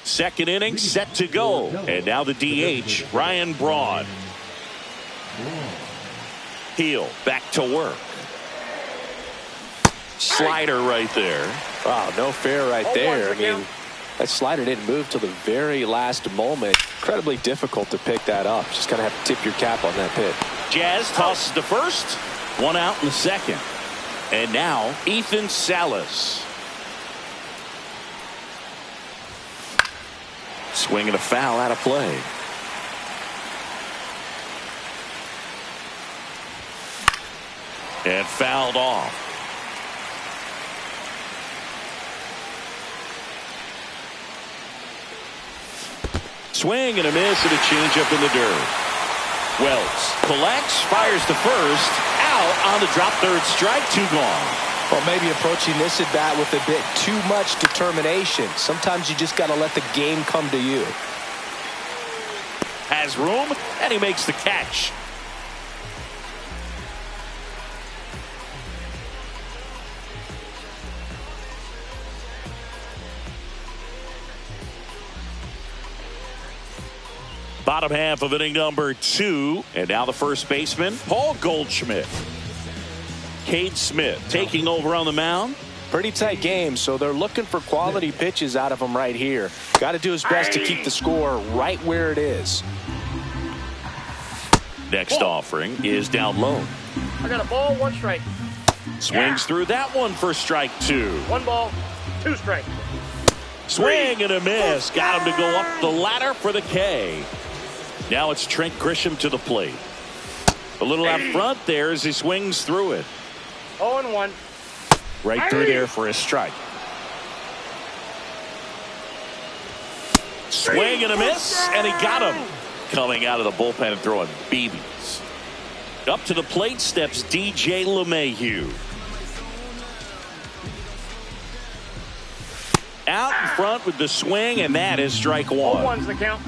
Second inning set to go, and now the DH, Ryan Braun. Heel back to work. Slider right there. Wow, no fair right there. I mean, that slider didn't move till the very last moment. Incredibly difficult to pick that up. Just kind of have to tip your cap on that pitch. Jazz tosses the first. One out in the second. And now Ethan Salas. Swing and a foul out of play. And fouled off. Swing and a miss and a changeup in the dirt. Wells collects, fires to first, out on the drop third strike, 2 gone. Well, maybe approaching this at bat with a bit too much determination. Sometimes you just got to let the game come to you. Has room, and he makes the catch. Bottom half of inning number 2. And now the first baseman, Paul Goldschmidt. Cade Smith taking over on the mound. Pretty tight game, so they're looking for quality pitches out of him right here. Got to do his best to keep the score right where it is. Next offering is down low. I got a ball, 1 strike. Swings through that one for strike 2. 1 ball, 2 strike. Swing and a miss. Got him to go up the ladder for the K. Now it's Trent Grisham to the plate. A little out front there as he swings through it. 0-1. Right through there for a strike. Swing and a miss, and he got him. Coming out of the bullpen and throwing BBs. Up to the plate steps DJ LeMahieu. Out in front with the swing, and that is strike 1. 0-1's the count.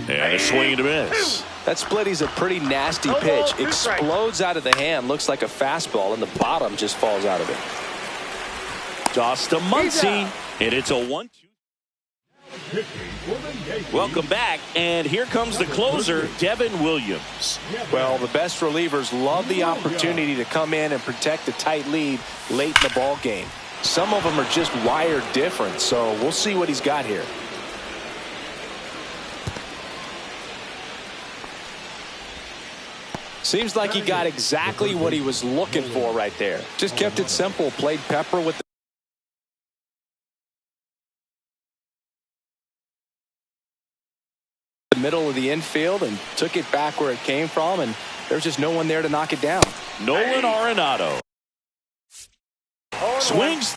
And a swing and a miss. That split is a pretty nasty pitch. Explodes out of the hand. Looks like a fastball, and the bottom just falls out of it. Toss to Muncy, and it's a 1-2. Welcome back, and here comes the closer, Devin Williams. Well, the best relievers love the opportunity to come in and protect a tight lead late in the ball game. Some of them are just wired different, so we'll see what he's got here. Seems like he got exactly what he was looking for right there. Just kept it simple, played pepper with the middle of the infield and took it back where it came from, and there's just no one there to knock it down. Nolan Arenado. Swings.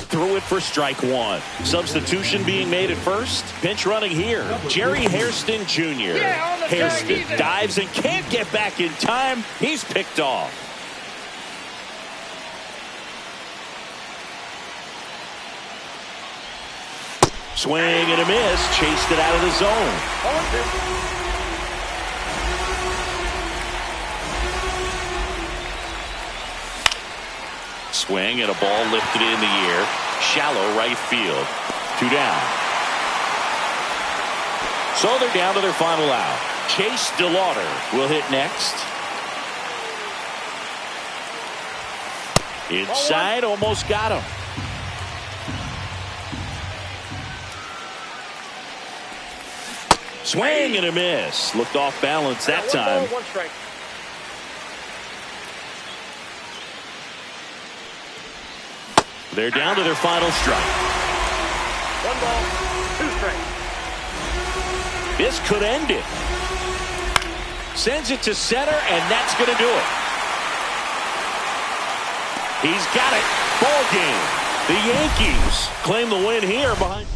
Through it for strike 1. Substitution being made at first. Pinch running here. Jerry Hairston Jr. Hairston dives and can't get back in time. He's picked off. Swing and a miss. Chased it out of the zone. Swing and a ball lifted in the air. Shallow right field. 2 down. So they're down to their final out. Chase DeLauder will hit next. Inside, almost got him. Swing and a miss. Looked off balance that time. 1 ball, 1 strike. They're down to their final strike. 1 ball, 2 strikes. This could end it. Sends it to center, and that's going to do it. He's got it. Ball game. The Yankees claim the win here behind.